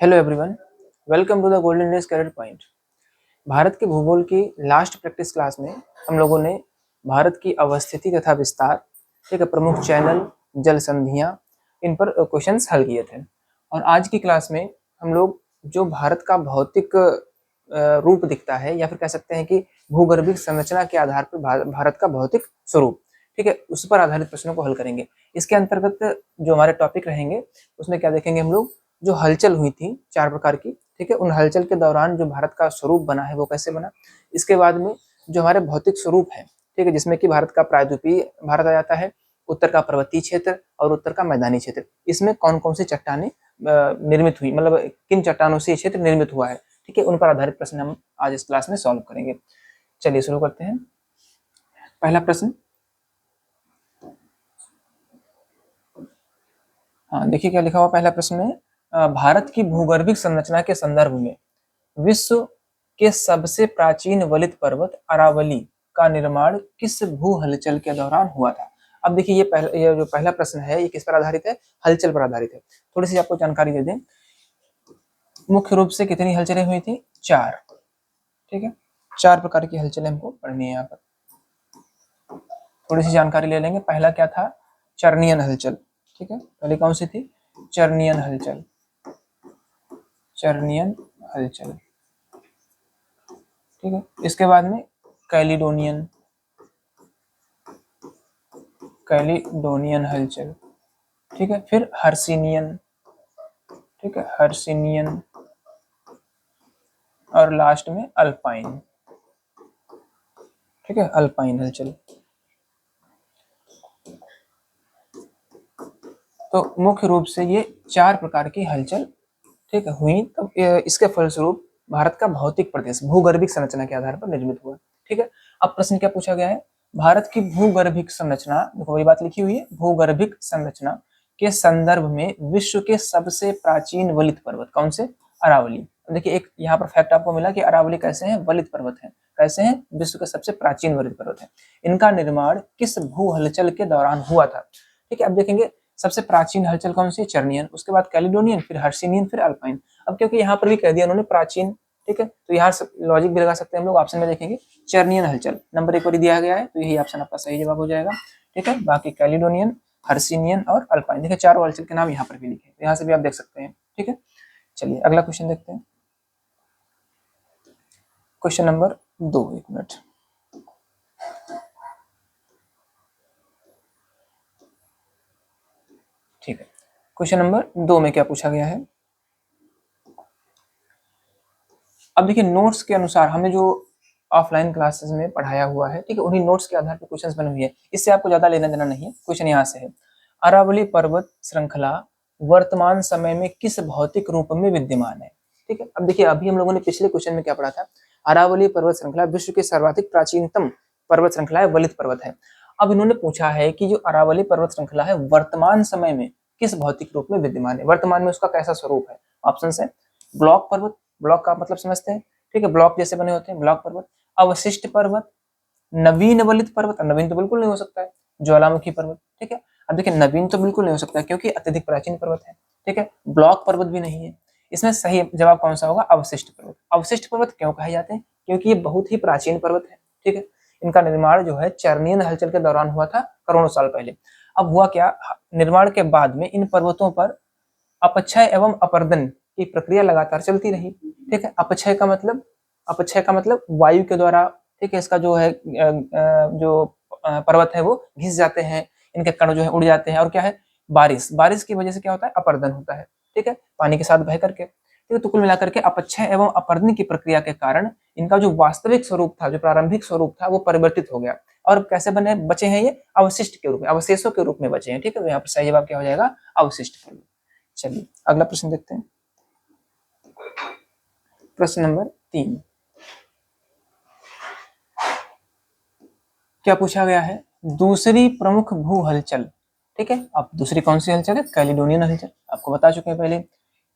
Hello everyone, welcome to the golden days career point. Bharat के भूगोल की लास्ट प्रैक्टिस क्लास में हम लोगों ने भारत की अवस्थिति तथा विस्तार, ठीक है, प्रमुख चैनल, जल संधियाँ, इन पर क्वेश्चंस हल किए थे। और आज की क्लास में हम लोग जो भारत का भौतिक रूप दिखता है या फिर कह सकते हैं कि भूगर्भिक संरचना के आधार पर भारत का भौतिक स्वरूप, ठीक है, उस पर आधारित प्रश्नों को हल करेंगे। इसके अंतर्गत जो हमारे टॉपिक रहेंगे उसमें क्या देखेंगे हम लोग, जो हलचल हुई थी 4 प्रकार की, ठीक है, उन हलचल के दौरान जो भारत का स्वरूप बना है वो कैसे बना। इसके बाद में जो हमारे भौतिक स्वरूप है, ठीक है, जिसमें कि भारत का प्रायद्वीपीय भारत आ जाता है, उत्तर का पर्वतीय क्षेत्र और उत्तर का मैदानी क्षेत्र। इसमें कौन कौन सी चट्टानें निर्मित हुई, मतलब किन चट्टानों से ये क्षेत्र निर्मित हुआ है, ठीक है, उन पर आधारित प्रश्न हम आज इस क्लास में सॉल्व करेंगे। चलिए शुरू करते हैं। पहला प्रश्न, हाँ देखिए क्या लिखा हुआ पहला प्रश्न में, भारत की भूगर्भिक संरचना के संदर्भ में विश्व के सबसे प्राचीन वलित पर्वत अरावली का निर्माण किस भू हलचल के दौरान हुआ था। अब देखिए ये जो पहला प्रश्न है ये किस पर आधारित है, हलचल पर आधारित है। थोड़ी सी आपको जानकारी दे दें, मुख्य रूप से कितनी हलचलें हुई थी, 4, ठीक है, 4 प्रकार की हलचलें हमको पढ़नी है। यहाँ पर थोड़ी सी जानकारी ले लेंगे। पहला क्या था, चर्नियन हलचल, ठीक है, पहले कौन सी थी, चर्नियन हलचल, चर्नियन हलचल, ठीक है। इसके बाद में कैलिडोनियन, कैलिडोनियन हलचल, ठीक है। फिर हर्सिनियन, ठीक है, हर्सिनियन, और लास्ट में अल्पाइन, ठीक है, अल्पाइन हलचल। तो मुख्य रूप से ये 4 प्रकार की हलचल, ठीक है, हुई। तब इसके फलस्वरूप भारत का भौतिक प्रदेश भूगर्भिक संरचना के आधार पर निर्मित हुआ, ठीक है। अब प्रश्न क्या पूछा गया है, भारत की भूगर्भिक संरचना, देखो वही बात लिखी हुई है, भूगर्भिक संरचना के संदर्भ में विश्व के सबसे प्राचीन वलित पर्वत कौन से, अरावली। देखिए एक यहाँ पर फैक्ट आपको मिला कि अरावली कैसे हैं, वलित पर्वत है। कैसे हैं, विश्व के सबसे प्राचीन वलित पर्वत है। इनका निर्माण किस भू हलचल के दौरान हुआ था, ठीक है। अब देखेंगे सबसे प्राचीन हलचल कौन सी, चर्नियन, उसके बाद कैलिडोनियन, फिर हर्सिनियन, फिर अल्पाइन। अब क्योंकि यहाँ पर भी कह दिया उन्होंने प्राचीन, ठीक है, तो यहाँ लॉजिक भी लगा सकते हैं हम लोग। ऑप्शन में देखेंगे चर्नियन हलचल नंबर 1 पर दिया गया है, तो यही ऑप्शन आपका सही जवाब हो जाएगा, ठीक है। बाकी कैलिडोनियन, हर्सिनियन और अल्पाइन, देखिए 4 हलचल के नाम यहाँ पर भी लिखे, यहाँ से भी आप देख सकते हैं, ठीक है। चलिए अगला क्वेश्चन देखते हैं, क्वेश्चन नंबर 2, 1 मिनट। ठीक है, क्वेश्चन नंबर 2 में क्या पूछा गया है। अब देखिए नोट्स के अनुसार हमें जो ऑफलाइन क्लासेस में पढ़ाया हुआ है, ठीक है, उन्हीं नोट्स के आधार पर क्वेश्चंस बने हुए हैं। इससे आपको ज्यादा लेना देना नहीं है। क्वेश्चन यहाँ से है, अरावली पर्वत श्रृंखला वर्तमान समय में किस भौतिक रूप में विद्यमान है, ठीक है। अब देखिए अभी हम लोगों ने पिछले क्वेश्चन में क्या पढ़ा था, अरावली पर्वत श्रृंखला विश्व की सर्वाधिक प्राचीनतम पर्वत श्रृंखला है, वलित पर्वत है। अब इन्होंने पूछा है कि जो अरावली पर्वत श्रृंखला है वर्तमान समय में किस भौतिक रूप में विद्यमान है, वर्तमान में उसका कैसा स्वरूप है। ऑप्शन है ब्लॉक पर्वत, ब्लॉक का मतलब समझते हैं, ठीक है, ब्लॉक जैसे बने होते हैं, ब्लॉक पर्वत, अवशिष्ट पर्वत, नवीन वलित पर्वत, नवीन तो बिल्कुल नहीं हो सकता है, ज्वालामुखी पर्वत, ठीक है। अब देखिए नवीन तो बिल्कुल नहीं हो सकता है क्योंकि अत्यधिक प्राचीन पर्वत है, ठीक है। ब्लॉक पर्वत भी नहीं है। इसमें सही जवाब कौन सा होगा, अवशिष्ट पर्वत। अवशिष्ट पर्वत क्यों कहे जाते हैं, क्योंकि ये बहुत ही प्राचीन पर्वत है, ठीक है। इनका निर्माण जो है चर्नियन हलचल के दौरान हुआ था, करोड़ों साल पहले। अब हुआ क्या, निर्माण के बाद में इन पर्वतों पर अपक्षय एवं अपरदन की प्रक्रिया लगातार चलती रही, ठीक है। अपक्षय का मतलब, अपक्षय का मतलब वायु के द्वारा, ठीक है, इसका जो है जो पर्वत है वो घिस जाते हैं, इनके कण जो है उड़ जाते हैं। और क्या है, बारिश, बारिश की वजह से क्या होता है, अपरदन होता है, ठीक है, पानी के साथ बह करके, ठीक है। तो कुल मिलाकर के अपक्षय एवं अपरदन की प्रक्रिया के कारण इनका जो वास्तविक स्वरूप था, जो प्रारंभिक स्वरूप था, वो परिवर्तित हो गया। और कैसे बने बचे हैं ये, अवशिष्ट के रूप में, अवशेषों के रूप में बचे हैं, ठीक है। तो यहाँ पर सही जवाब क्या हो जाएगा, अवशिष्ट पर्वत। चलिए अगला प्रश्न देखते हैं, प्रश्न नंबर 3। क्या पूछा गया है, दूसरी प्रमुख भू हलचल, ठीक है। अब दूसरी कौन सी हलचल है, कैलिडोनियन हलचल, आपको बता चुके हैं पहले,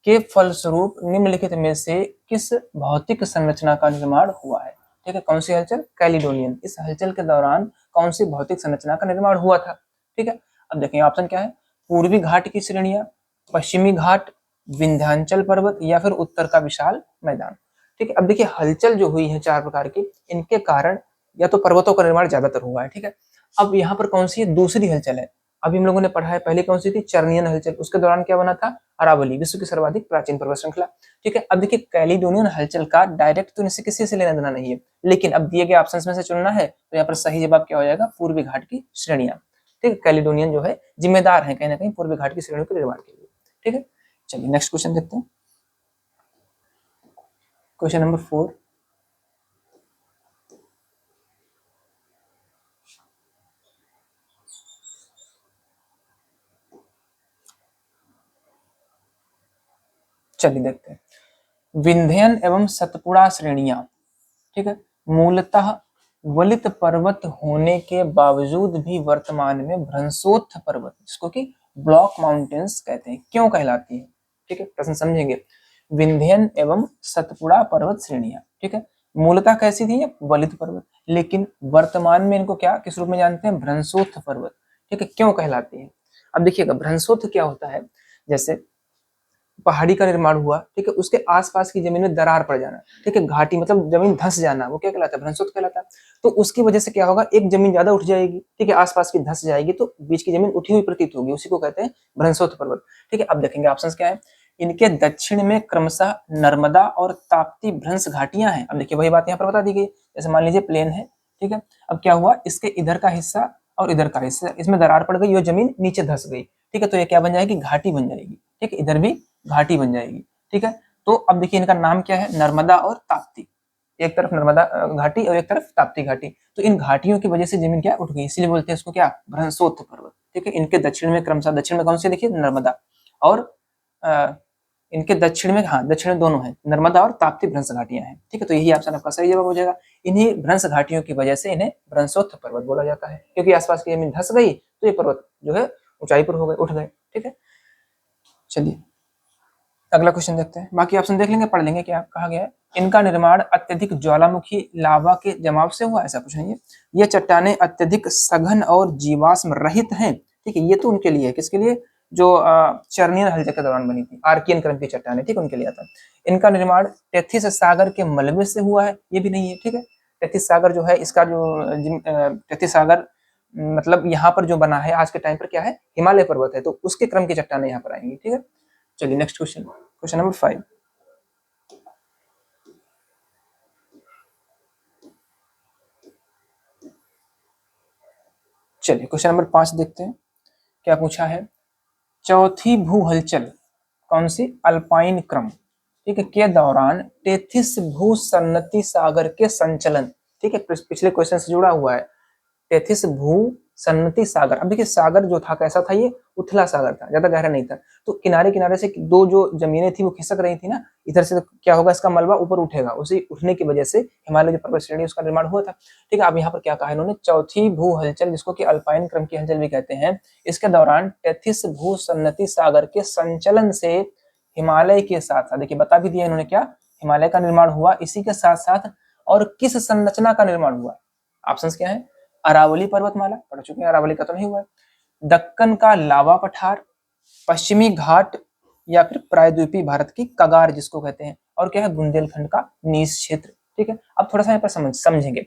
के फलस्वरूप निम्नलिखित में से किस भौतिक संरचना का निर्माण हुआ है, ठीक है। कौन सी हलचल, कैलिडोनियन। इस हलचल के दौरान कौन सी भौतिक संरचना का निर्माण हुआ था, ठीक है। अब देखेंगे ऑप्शन क्या है, पूर्वी घाट की श्रेणियां, पश्चिमी घाट, विंध्याचल पर्वत या फिर उत्तर का विशाल मैदान। ठीक है, अब देखिए हलचल जो हुई है चार प्रकार की, इनके कारण या तो पर्वतों का निर्माण ज्यादातर हुआ है। ठीक है, अब यहाँ पर कौन सी है, दूसरी हलचल है। अभी हम लोगों ने पढ़ा है पहले कौन सी थी, चर्नियन हलचल, उसके दौरान क्या बना था, अरावली, विश्व की सर्वाधिक प्राचीन पर्वत श्रृंखला। ठीक है, अब देखिए कैलिडोनियन हलचल का डायरेक्ट तो इनसे किसी से लेना देना नहीं है, लेकिन अब दिए गए ऑप्शन में से चुनना है तो यहाँ पर सही जवाब क्या हो जाएगा, पूर्वी घाट की श्रेणियां। ठीक है, कैलिडोनियन जो है जिम्मेदार है कहीं ना कहीं पूर्वी घाट की श्रेणियों के निर्माण के लिए। ठीक है, चलिए नेक्स्ट क्वेश्चन देखते हैं, क्वेश्चन नंबर 4। चलिए देखते हैं, विंध्यन एवं सतपुड़ा श्रेणियां, ठीक है, मूलतः वलित पर्वत होने के बावजूद भी वर्तमान में भ्रंशोत्थ पर्वत, जिसको कि ब्लॉक माउंटेन्स कहते हैं, क्यों कहलाती है। ठीक है, प्रश्न समझेंगे। विंध्यन एवं सतपुड़ा पर्वत श्रेणियां, ठीक है, मूलतः कैसी थी, वलित पर्वत, लेकिन वर्तमान में इनको क्या किस रूप में जानते हैं, भ्रंशोत्थ पर्वत। ठीक है, क्यों कहलाती है। अब देखिएगा भ्रंशोत्थ क्या होता है, जैसे पहाड़ी का निर्माण हुआ, ठीक है, उसके आसपास की जमीन में दरार पड़ जाना, ठीक है, घाटी मतलब जमीन धंस जाना, वो क्या कहलाता है, भ्रंशोत्थ कहलाता है। तो उसकी वजह से क्या होगा, एक जमीन ज्यादा उठ जाएगी, ठीक है, आसपास की धंस जाएगी, तो बीच की जमीन उठी हुई प्रतीत होगी, उसी को कहते हैं भ्रंशोत्थ पर्वत। ठीक है, अब देखेंगे ऑप्शंस क्या है। इनके दक्षिण में क्रमशः नर्मदा और ताप्ती भ्रंश घाटियां हैं। अब देखिए वही बात यहाँ पर बता दी गई, जैसे मान लीजिए प्लेन है, ठीक है, अब क्या हुआ, इसके इधर का हिस्सा और इधर का हिस्सा, इसमें दरार पड़ गई, ये जमीन नीचे धंस गई, ठीक है, तो ये क्या बन जाएगी, घाटी बन जाएगी। ठीक है, इधर भी घाटी बन जाएगी। ठीक है, तो अब देखिए इनका नाम क्या है, नर्मदा और ताप्ती, एक तरफ नर्मदा घाटी और एक तरफ ताप्ती घाटी। तो इन घाटियों की वजह से जमीन क्या उठ गई, इसलिए बोलते हैं इसको क्या, भ्रंशोत्थ पर्वत। ठीक है, इनके दक्षिण में क्रमशः, दक्षिण में कौन सी देखिए, नर्मदा, और इनके दक्षिण में, हाँ दक्षिण में दोनों है, नर्मदा और ताप्ती भ्रंश घाटियां हैं। ठीक है, तो यही ऑप्शन आपका सही जवाब हो जाएगा। इन्हीं भ्रंश घाटियों की वजह से इन्हें भ्रंशोत्थ पर्वत बोला जाता है, क्योंकि आसपास की जमीन धंस गई तो ये पर्वत जो है ऊंचाई पर हो गए, उठ गए। ठीक है, चलिए अगला क्वेश्चन देखते हैं, बाकी ऑप्शन देख लेंगे, पढ़ लेंगे क्या कहा गया है। इनका निर्माण अत्यधिक ज्वालामुखी लावा के जमाव से हुआ, ऐसा कुछ नहीं है। ये चट्टानें अत्यधिक सघन और जीवाश्म रहित हैं। ठीक है, ये तो उनके लिए है, किसके लिए, जो चर्नियन हलचल के दौरान बनी थी, आर्कियन क्रम की चट्टानें, ठीक, उनके लिए आता। इनका निर्माण टेथिस सागर के मलबे से हुआ है, ये भी नहीं है। ठीक है, टेथिस सागर जो है, इसका जो टेथिस सागर मतलब यहाँ पर जो बना है आज के टाइम पर क्या है, हिमालय पर्वत है, तो उसके क्रम की चट्टानें यहाँ पर आएंगी। ठीक है, चलिए नेक्स्ट क्वेश्चन, क्वेश्चन नंबर 5। चलिए क्वेश्चन नंबर 5 देखते हैं, क्या पूछा है। चौथी भू हलचल कौन सी, अल्पाइन क्रम, ठीक है, के दौरान टेथिस भू सन्नति सागर के संचलन, ठीक है, पिछले क्वेश्चन से जुड़ा हुआ है, टेथिस भू सन्नति सागर। अब देखिए सागर जो था कैसा था, ये उथला सागर था, ज्यादा गहरा नहीं था, तो किनारे किनारे से दो जो जमीनें थी वो खिसक रही थी ना, इधर से तो क्या होगा, इसका मलबा ऊपर उठेगा, उसी उठने की वजह से हिमालय जो पर्वत श्रेणी उसका निर्माण हुआ था। ठीक है, अब यहाँ पर क्या कहा इन्होंने, चौथी भू हलचल, जिसको कि अल्पाइन क्रम की हलचल भी कहते हैं, इसके दौरान टेथिस भू सन्नति सागर के संचलन से हिमालय के साथ साथ, देखिए बता भी दिया इन्होंने क्या, हिमालय का निर्माण हुआ, इसी के साथ साथ और किस संरचना का निर्माण हुआ। ऑप्शंस क्या है, अरावली पर्वतमाला, पढ़ चुके हैं, अरावली का तो नहीं हुआ है, दक्कन का लावा पठार, पश्चिमी घाट, या फिर प्रायद्वीपीय भारत की कगार जिसको कहते हैं, और क्या है, बुंदेलखंड का नीच क्षेत्र। ठीक है, अब थोड़ा सा यहाँ पर समझेंगे।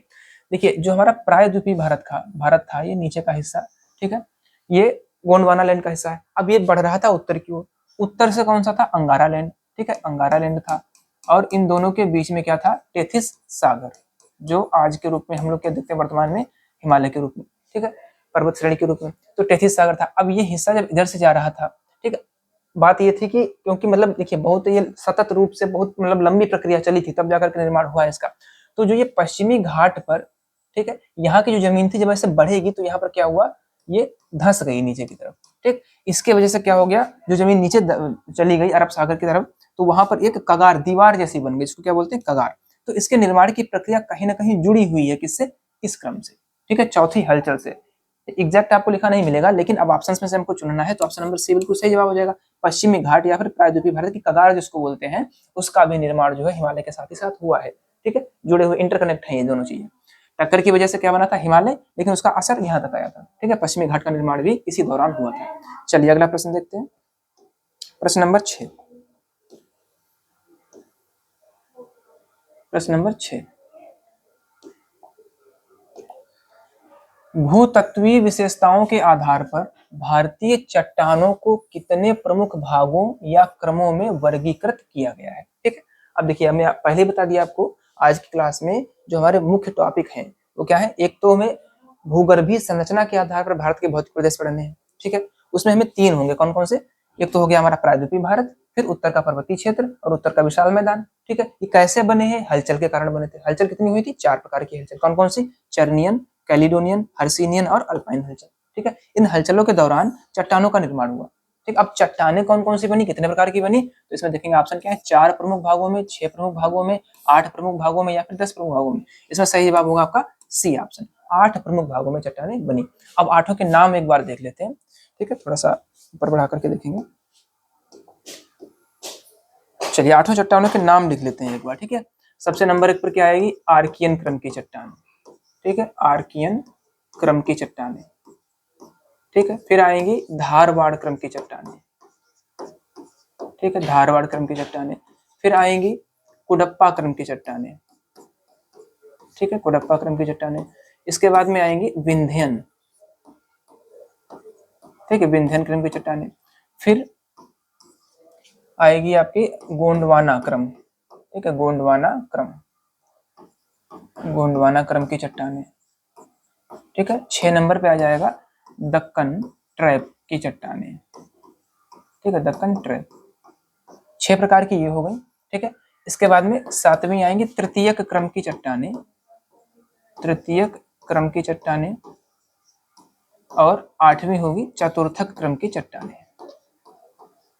देखिए जो हमारा प्रायद्वीपीय भारत था, ये नीचे का हिस्सा, ठीक है, ये गोंडवाना लैंड का हिस्सा है। अब ये बढ़ रहा था उत्तर की ओर, उत्तर से कौन सा था, अंगारा लैंड, ठीक है, अंगारा लैंड था, और इन दोनों के बीच में क्या था, टेथिस सागर, जो आज के रूप में हम लोग क्या देखते हैं वर्तमान में, हिमालय के रूप में, ठीक है, पर्वत श्रेणी के रूप में, तो टेथिस सागर था। अब ये हिस्सा जब इधर से जा रहा था, ठीक है, बात ये थी कि क्योंकि मतलब देखिए बहुत ये सतत रूप से बहुत मतलब लंबी प्रक्रिया चली थी, तब जाकर के निर्माण हुआ है इसका। तो जो ये पश्चिमी घाट पर, ठीक है, यहाँ की जो जमीन थी जब ऐसे बढ़ेगी तो यहाँ पर क्या हुआ, ये धंस गई नीचे की तरफ। ठीक, इसके वजह से क्या हो गया, जो जमीन नीचे चली गई अरब सागर की तरफ, तो वहां पर एक कगार, दीवार जैसी बन गई, इसको क्या बोलते हैं, कगार। तो इसके निर्माण की प्रक्रिया कहीं ना कहीं जुड़ी हुई है किससे, इस क्रम से। ठीक है, चौथी हलचल से। एग्जैक्ट आपको लिखा नहीं मिलेगा, लेकिन अब ऑप्शन में से हमको चुनना है, तो ऑप्शन नंबर सी बिल्कुल सही जवाब हो जाएगा। पश्चिमी घाट या फिर प्रायद्वीपीय भारत की कगार जिसको बोलते हैं, उसका भी निर्माण जो है हिमालय के साथ ही साथ हुआ है। ठीक है, जुड़े हुए इंटरकनेक्ट है ये दोनों चीजें। टक्कर की वजह से क्या बना था, हिमालय, लेकिन उसका असर यहाँ तक आया था। ठीक है, पश्चिमी घाट का निर्माण भी इसी दौरान हुआ था। चलिए अगला प्रश्न देखते हैं, प्रश्न नंबर 6। प्रश्न नंबर 6, भूतत्वीय विशेषताओं के आधार पर भारतीय चट्टानों को कितने प्रमुख भागों या क्रमों में वर्गीकृत किया गया है। ठीक है, अब देखिए हमने पहले बता दिया आपको आज की क्लास में जो हमारे मुख्य टॉपिक हैं वो क्या है। एक तो हमें भूगर्भीय संरचना के आधार पर भारत के भौतिक प्रदेश पढ़ने हैं। ठीक है, उसमें हमें 3 होंगे, कौन कौन से। एक तो हो गया हमारा प्रायद्वीपीय भारत, फिर उत्तर का पर्वतीय क्षेत्र और उत्तर का विशाल मैदान। ठीक है, ये कैसे बने हैं, हलचल के कारण बने थे। हलचल कितनी हुई थी, 4 प्रकार की हलचल, कौन कौन सी, चर्नियन, कैलिडोनियन, हर्सिनियन और अल्पाइन हलचल। ठीक है, इन हलचलों के दौरान चट्टानों का निर्माण हुआ। ठीक, अब चट्टानें कौन कौन सी बनी, कितने प्रकार की बनी, तो इसमें देखेंगे ऑप्शन क्या है, 4 प्रमुख भागों में, 6 प्रमुख भागों में, 8 प्रमुख भागों में या फिर 10 प्रमुख भागों में। इसमें सही जवाब होगा आपका सी ऑप्शन, 8 प्रमुख भागों में चट्टानें बनी। अब 8 के नाम एक बार देख लेते हैं। ठीक है, थोड़ा सा ऊपर बढ़ा करके देखेंगे। चलिए 8 चट्टानों के नाम लिख लेते हैं एक बार। ठीक है, सबसे नंबर 1 पर क्या आएगी, आर्कियन क्रम की चट्टान। ठीक है, आर्कियन क्रम की चट्टानें। ठीक है, फिर आएंगी धारवाड़ क्रम की चट्टानें। ठीक है, धारवाड़ क्रम की चट्टानें। फिर आएंगी कुडप्पा क्रम की चट्टानें। ठीक है, कुडप्पा क्रम की चट्टानें। इसके बाद में आएंगी विंध्यन। ठीक है, विंध्यन क्रम की चट्टानें। फिर आएगी आपकी गोंडवाना क्रम। ठीक है, गोंडवाना क्रम, गोंडवाना क्रम की चट्टानें। ठीक है, 6 नंबर पे आ जाएगा दक्कन ट्रैप की चट्टानें। ठीक है, दक्कन ट्रैप, 6 प्रकार की ये हो गई। ठीक है, इसके बाद में 7वीं आएंगी तृतीयक क्रम की चट्टानें, तृतीयक क्रम की चट्टानें। और 8वीं होगी चतुर्थक क्रम की चट्टानें।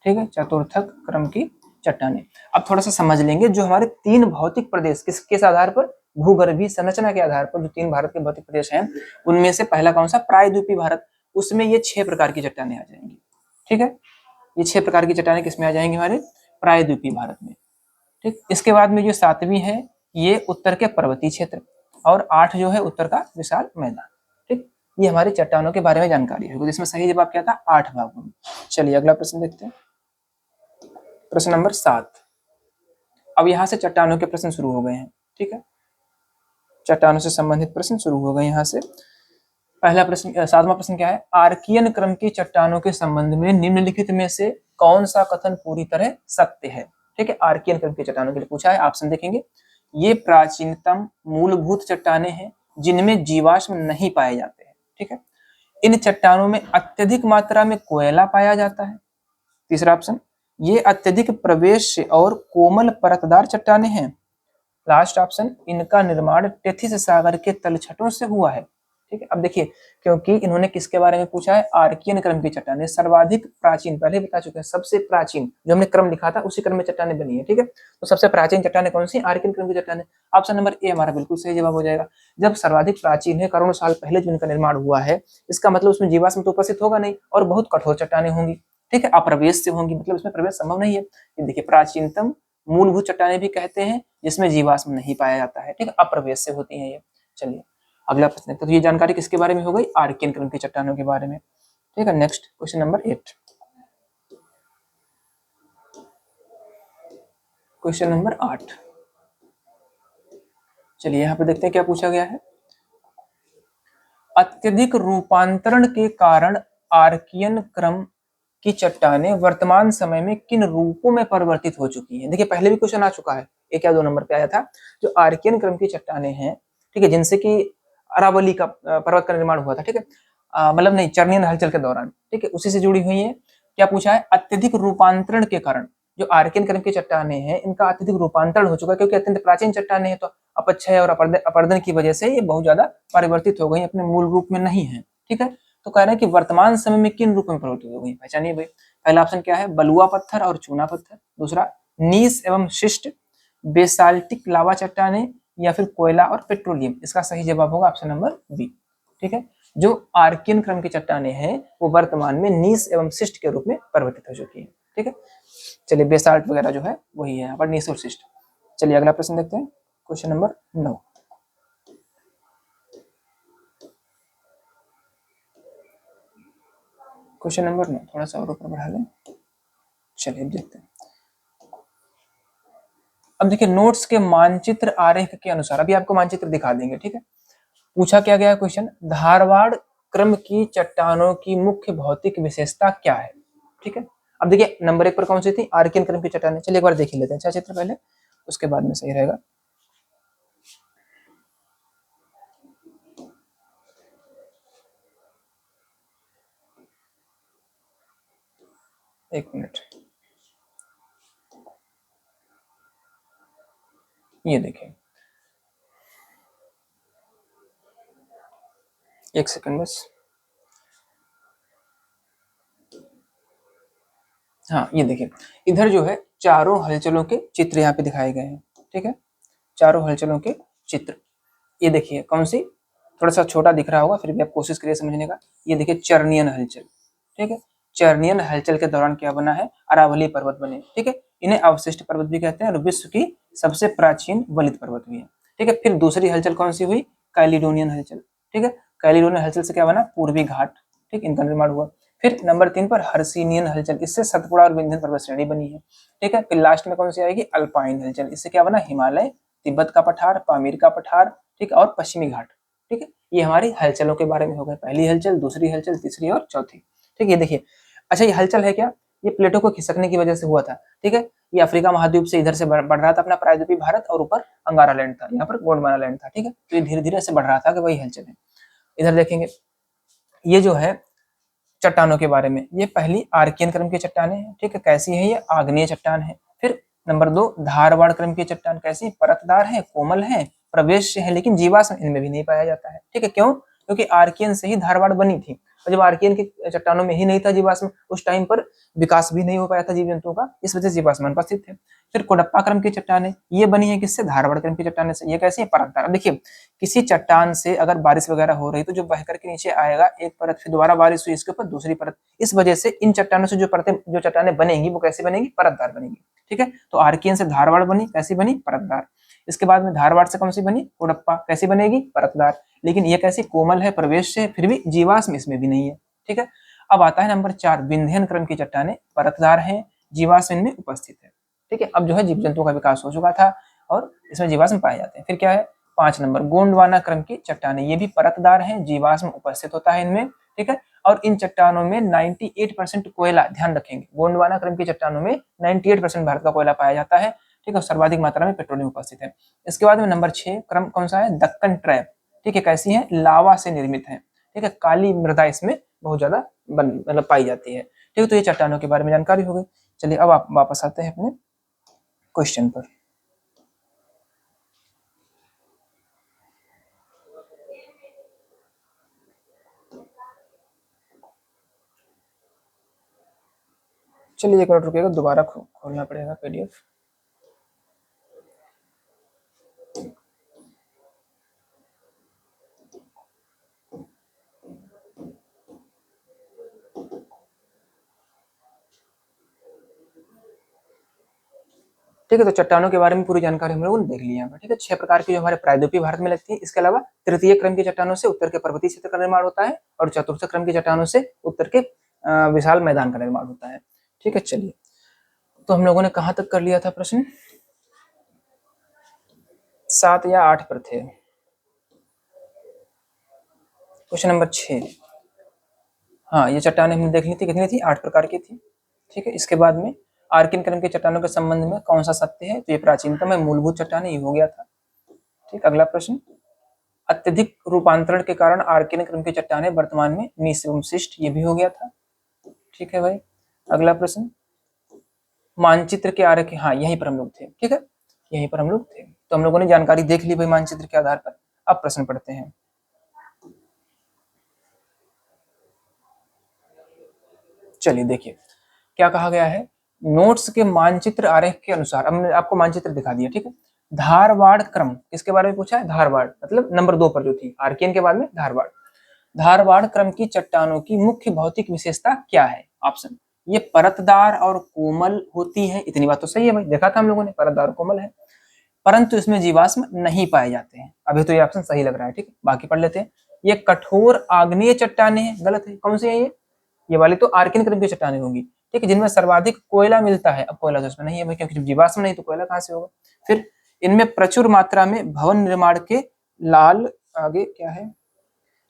ठीक है, चतुर्थक क्रम की चट्टानें। अब थोड़ा सा समझ लेंगे, जो हमारे 3 भौतिक प्रदेश किस आधार पर, भूगर्भीय संरचना के आधार पर जो 3 भारत के भौतिक प्रदेश हैं, उनमें से पहला कौन सा, प्रायद्वीपीय भारत। उसमें ये 6 प्रकार की चट्टानें आ जाएंगी। ठीक है, ये 6 प्रकार की चट्टानें किसमें आ जाएंगी, हमारे प्रायद्वीपीय भारत में। ठीक, इसके बाद में जो 7वीं है ये उत्तर के पर्वतीय क्षेत्र, और 8 जो है उत्तर का विशाल मैदान। ठीक, ये हमारी चट्टानों के बारे में जानकारी है, जिसमें सही जवाब क्या था, 8 भागों में। चलिए अगला प्रश्न देखते हैं, प्रश्न नंबर 7। अब यहाँ से चट्टानों के प्रश्न शुरू हो गए हैं। ठीक है, चट्टानों से संबंधित प्रश्न शुरू हो गए यहाँ से। पहला प्रश्न, 7वां प्रश्न क्या है, आर्कियन क्रम की चट्टानों के संबंध में निम्नलिखित में से कौन सा कथन पूरी तरह सत्य है। ठीक है, आर्कियन क्रम की चट्टानों के लिए पूछा है, ऑप्शन देखेंगे। ये प्राचीनतम मूलभूत चट्टानें हैं जिनमें जीवाश्म नहीं पाए जाते हैं। ठीक है, इन चट्टानों में अत्यधिक मात्रा में कोयला पाया जाता है। तीसरा ऑप्शन, ये अत्यधिक प्रवेश और कोमल परतदार चट्टानें हैं। लास्ट ऑप्शन, इनका निर्माण टेथिस सागर के तलछटों से हुआ है। ठीक है, अब देखिए, क्योंकि इन्होंने किसके बारे में पूछा है, आर्कियन क्रम की चट्टानें, सर्वाधिक प्राचीन, पहले बता चुके हैं, सबसे प्राचीन जो हमने क्रम लिखा था उसी क्रम में चट्टानें बनी है। ठीक है, तो सबसे प्राचीन चट्टानें कौन सी, आर्कियन क्रम की चट्टानें। ऑप्शन नंबर ए हमारा बिल्कुल सही जवाब हो जाएगा। जब सर्वाधिक प्राचीन है, करोड़ों साल पहले जो इनका निर्माण हुआ है, इसका मतलब उसमें जीवाश्म तो उपस्थित होगा नहीं, और बहुत कठोर चट्टानें होंगी। ठीक है, अप्रवेश से होंगी, मतलब इसमें प्रवेश संभव नहीं है। ये देखिए, प्राचीनतम मूलभूत चट्टानें भी कहते हैं जिसमें जीवाश्म नहीं पाया जाता है। ठीक है, अप्रवेश से होती हैं ये। चलिए अगला प्रश्न, तो ये जानकारी किसके बारे में हो गई, आर्कियन क्रम की चट्टानों के बारे में। ठीक है, next question number 8, question number 8। चलिए यहाँ पे देखते हैं क्या पूछा गया है। अत्यधिक रूपांतरण के कारण आर्कियन क्रम की चट्टानें वर्तमान समय में किन रूपों में परिवर्तित हो चुकी हैं। देखिए पहले भी क्वेश्चन आ चुका है, 1 या 2 नंबर पे आया था। जो आर्कियन क्रम की चट्टानें हैं, ठीक है, जिनसे कि अरावली का पर्वत का निर्माण हुआ था। ठीक है, मतलब नहीं, चर्नियन हलचल के दौरान। ठीक है, उसी से जुड़ी हुई है। क्या पूछा है, अत्यधिक रूपांतरण के कारण जो आर्कियन क्रम की चट्टानें हैं, इनका अत्यधिक रूपांतरण हो चुका है, क्योंकि अत्यंत प्राचीन चट्टानें हैं, तो अपक्षय और अपरदन की वजह से ये बहुत ज्यादा परिवर्तित हो गई, अपने मूल रूप में नहीं है। ठीक है, तो कह रहे हैं कि वर्तमान समय में किन रूप में परिवर्तित हो गई, पहचानिए भाई। पहला ऑप्शन क्या है, बलुआ पत्थर और चूना पत्थर। दूसरा, नीस एवं शिष्ट बेसाल्टिक लावा चट्टानें, या फिर कोयला और पेट्रोलियम। इसका सही जवाब होगा ऑप्शन नंबर बी। ठीक है, जो आर्कियन क्रम की चट्टानें हैं वो वर्तमान में नीस एवं शिष्ट के रूप में परिवर्तित हो चुकी है। ठीक है, चलिए बेसाल्ट वगैरह जो है वही है यहाँ पर, नीस और शिष्ट। चलिए अगला प्रश्न देखते हैं, क्वेश्चन नंबर 9। क्वेश्चन नंबर 9 थोड़ा सा और ऊपर बढ़ा लें। चलिए देखते हैं। अब देखिए नोट्स के मानचित्र आरेख के अनुसार, अभी आपको मानचित्र दिखा देंगे, ठीक है। पूछा क्या गया क्वेश्चन, धारवाड़ क्रम की चट्टानों की मुख्य भौतिक विशेषता क्या है, ठीक है। अब देखिए नंबर 1 पर कौन सी थी, आर्कियन क्रम की चट्टानें। चलिए एक बार देख ही लेते हैं अच्छा चित्र पहले, उसके बाद में सही रहेगा। एक मिनट, ये देखिए, एक सेकंड बस। हाँ ये देखिए, इधर जो है चारों हलचलों के चित्र यहाँ पे दिखाए गए हैं, ठीक है। चारों हलचलों के चित्र, ये देखिए कौन सी, थोड़ा सा छोटा दिख रहा होगा, फिर भी आप कोशिश करिए समझने का। ये देखिए चर्नियन हलचल, ठीक है। चर्नियन हलचल के दौरान क्या बना है, अरावली पर्वत बने, ठीक है। इन्हें अवशिष्ट पर्वत भी कहते हैं और विश्व की सबसे प्राचीन वलित पर्वत भी है, ठीक है। फिर दूसरी हलचल कौन सी हुई, कैलिडोनियन हलचल, ठीक है। कैलिडोनियन हलचल से क्या बना, पूर्वी घाट, ठीक, इनका निर्माण हुआ। फिर नंबर 3 पर हर्सिनियन हलचल, इससे सतपुड़ा और विंध्यन पर्वत श्रेणी बनी है, ठीक है। फिर लास्ट में कौन सी आएगी, अल्पाइन हलचल, इससे क्या बना, हिमालय, तिब्बत का पठार, पामीर का पठार, ठीक, और पश्चिमी घाट, ठीक है। ये हमारी हलचलों के बारे में हो गए, पहली हलचल, दूसरी हलचल, तीसरी और चौथी, ठीक। ये देखिए, अच्छा ये हलचल है क्या, ये प्लेटों को खिसकने की वजह से हुआ था, ठीक है। ये अफ्रीका महाद्वीप से इधर से बढ़ रहा था अपना प्रायद्वीपीय भारत, और ऊपर अंगारा लैंड था, यहाँ पर गोंडवाना लैंड था, ठीक है। तो ये धीरे धीरे से बढ़ रहा था कि वही हलचल है। इधर देखेंगे, ये जो है चट्टानों के बारे में, ये पहली आर्कियन क्रम की चट्टानें हैं, ठीक है। कैसी है, ये आग्नेय चट्टान है। फिर नंबर 2 धारवाड़ क्रम की चट्टान, कैसी, परतदार है, कोमल है, प्रवेश है, लेकिन जीवाश्म इनमें भी नहीं पाया जाता है, ठीक है। क्यों, क्योंकि आर्कियन से ही धारवाड़ बनी थी, और जब आर्कियन की चट्टानों में ही नहीं था जीवाश्म, उस टाइम पर विकास भी नहीं हो पाया था जीव जंतुओं का, इस वजह से जीवाश्म अनुपस्थित थे। फिर कोडप्पा क्रम की चट्टानें, ये बनी है किससे, धारवाड़ क्रम की चट्टाने से। ये कैसी है, परतदार। देखिए किसी चट्टान से अगर बारिश वगैरह हो रही तो जो बहकर के नीचे आएगा एक परत, फिर दोबारा बारिश हुई इसके ऊपर दूसरी परत, इस वजह से इन चट्टानों से जो परतें, जो चट्टानें बनेंगी वो कैसी बनेंगी, परतदार बनेंगी, ठीक है। तो आर्कियन से धारवाड़ बनी, कैसी बनी, परतदार। इसके बाद में धारवाड़ से कौन सी बनी, कोडप्पा, कैसी बनेगी, परतदार, लेकिन ये कैसी, कोमल है, प्रवेश से, फिर भी जीवाश्म इसमें भी नहीं है, ठीक है। अब आता है नंबर 4 विंध्यन क्रम की चट्टानें, परतदार है, जीवाश्म इनमें उपस्थित है, ठीक है। अब जो है जीव जंतुओं का विकास हो चुका था और इसमें जीवाश्म पाए जाते हैं। फिर क्या है, 5 नंबर गोंडवाना क्रम की चट्टानें, ये भी परतदार हैं, जीवाश्म उपस्थित होता है इनमें, ठीक है। और इन चट्टानों में 98% कोयला, ध्यान रखेंगे गोंडवाना क्रम की चट्टानों में 98% भारत का कोयला पाया जाता है, ठीक है। सर्वाधिक मात्रा में पेट्रोलियम उपस्थित है। इसके बाद में नंबर 6 क्रम कौन सा है, दक्कन ट्रैप, ठीक है। कैसी है, लावा से निर्मित है, ठीक है। काली मृदा इसमें बहुत ज्यादा मतलब पाई जाती है, ठीक है। तो ये चट्टानों के बारे में जानकारी हो गई। चलिए अब आप वापस आते हैं अपने क्वेश्चन पर। चलिए 1 मिनट रुकिएगा, दोबारा खोलना पड़ेगा पीडीएफ। ठीक है, तो चट्टानों के बारे में पूरी जानकारी हम लोगों ने देख ली है, ठीक है। 6 प्रकार की जो हमारे प्रायद्वीपीय भारत में लगती है। इसके अलावा तृतीय क्रम की चट्टानों से उत्तर के पर्वतीय क्षेत्र का निर्माण होता है, और चतुर्थ क्रम की चट्टानों से उत्तर के विशाल मैदान का निर्माण होता है, ठीक है। चलिए, तो हम लोगों ने कहाँ तक कर लिया था प्रश्न, 7 या 8 पर थे। क्वेश्चन नंबर 6, हाँ ये चट्टानें हमने देख ली थी, कितनी थी, 8 प्रकार की थी, ठीक है। इसके बाद में आर्कियन क्रम के चट्टानों के संबंध में कौन सा सत्य है, तो ये प्राचीनतम है, मूलभूत चट्टानें, ये हो गया था, ठीक। अगला प्रश्न, अत्यधिक रूपांतरण के कारण आर्कियन क्रम की चट्टानें वर्तमान में निःशेषित, ये भी हो गया था, ठीक है भाई। अगला प्रश्न, मानचित्र के आरेख, हाँ यहीं पर हम लोग थे, ठीक है, यहीं पर हम लोग थे। तो हम लोगों ने जानकारी देख ली भाई मानचित्र के आधार पर। अब प्रश्न पढ़ते हैं। चलिए देखिए क्या कहा गया है, नोट्स के मानचित्र आरेख के अनुसार, अब मैंने आपको मानचित्र दिखा दिया, ठीक है। धारवाड़ क्रम, किसके बारे में पूछा है, धारवाड़, मतलब नंबर 2 पर जो थी आर्कियन के बाद में धारवाड़। धारवाड़ क्रम की चट्टानों की मुख्य भौतिक विशेषता क्या है, ऑप्शन, ये परतदार और कोमल होती है, इतनी बात तो सही है भाई, देखा था हम लोगों ने, परतदार और कोमल है, परंतु इसमें जीवाश्म नहीं पाए जाते हैं। अभी तो ये ऑप्शन सही लग रहा है, ठीक है। बाकी पढ़ लेते हैं। ये कठोर आग्नेय चट्टानें हैं, गलत है, कौन सी है ये वाली तो आर्कियन क्रम की चट्टानें होंगी, ठीक है, जिनमें सर्वाधिक कोयला मिलता है। अब कोयला तो इसमें नहीं है भाई, क्योंकि जब जीवाश्म नहीं तो कोयला कहाँ से होगा। फिर इनमें प्रचुर मात्रा में भवन निर्माण के लाल, आगे क्या है,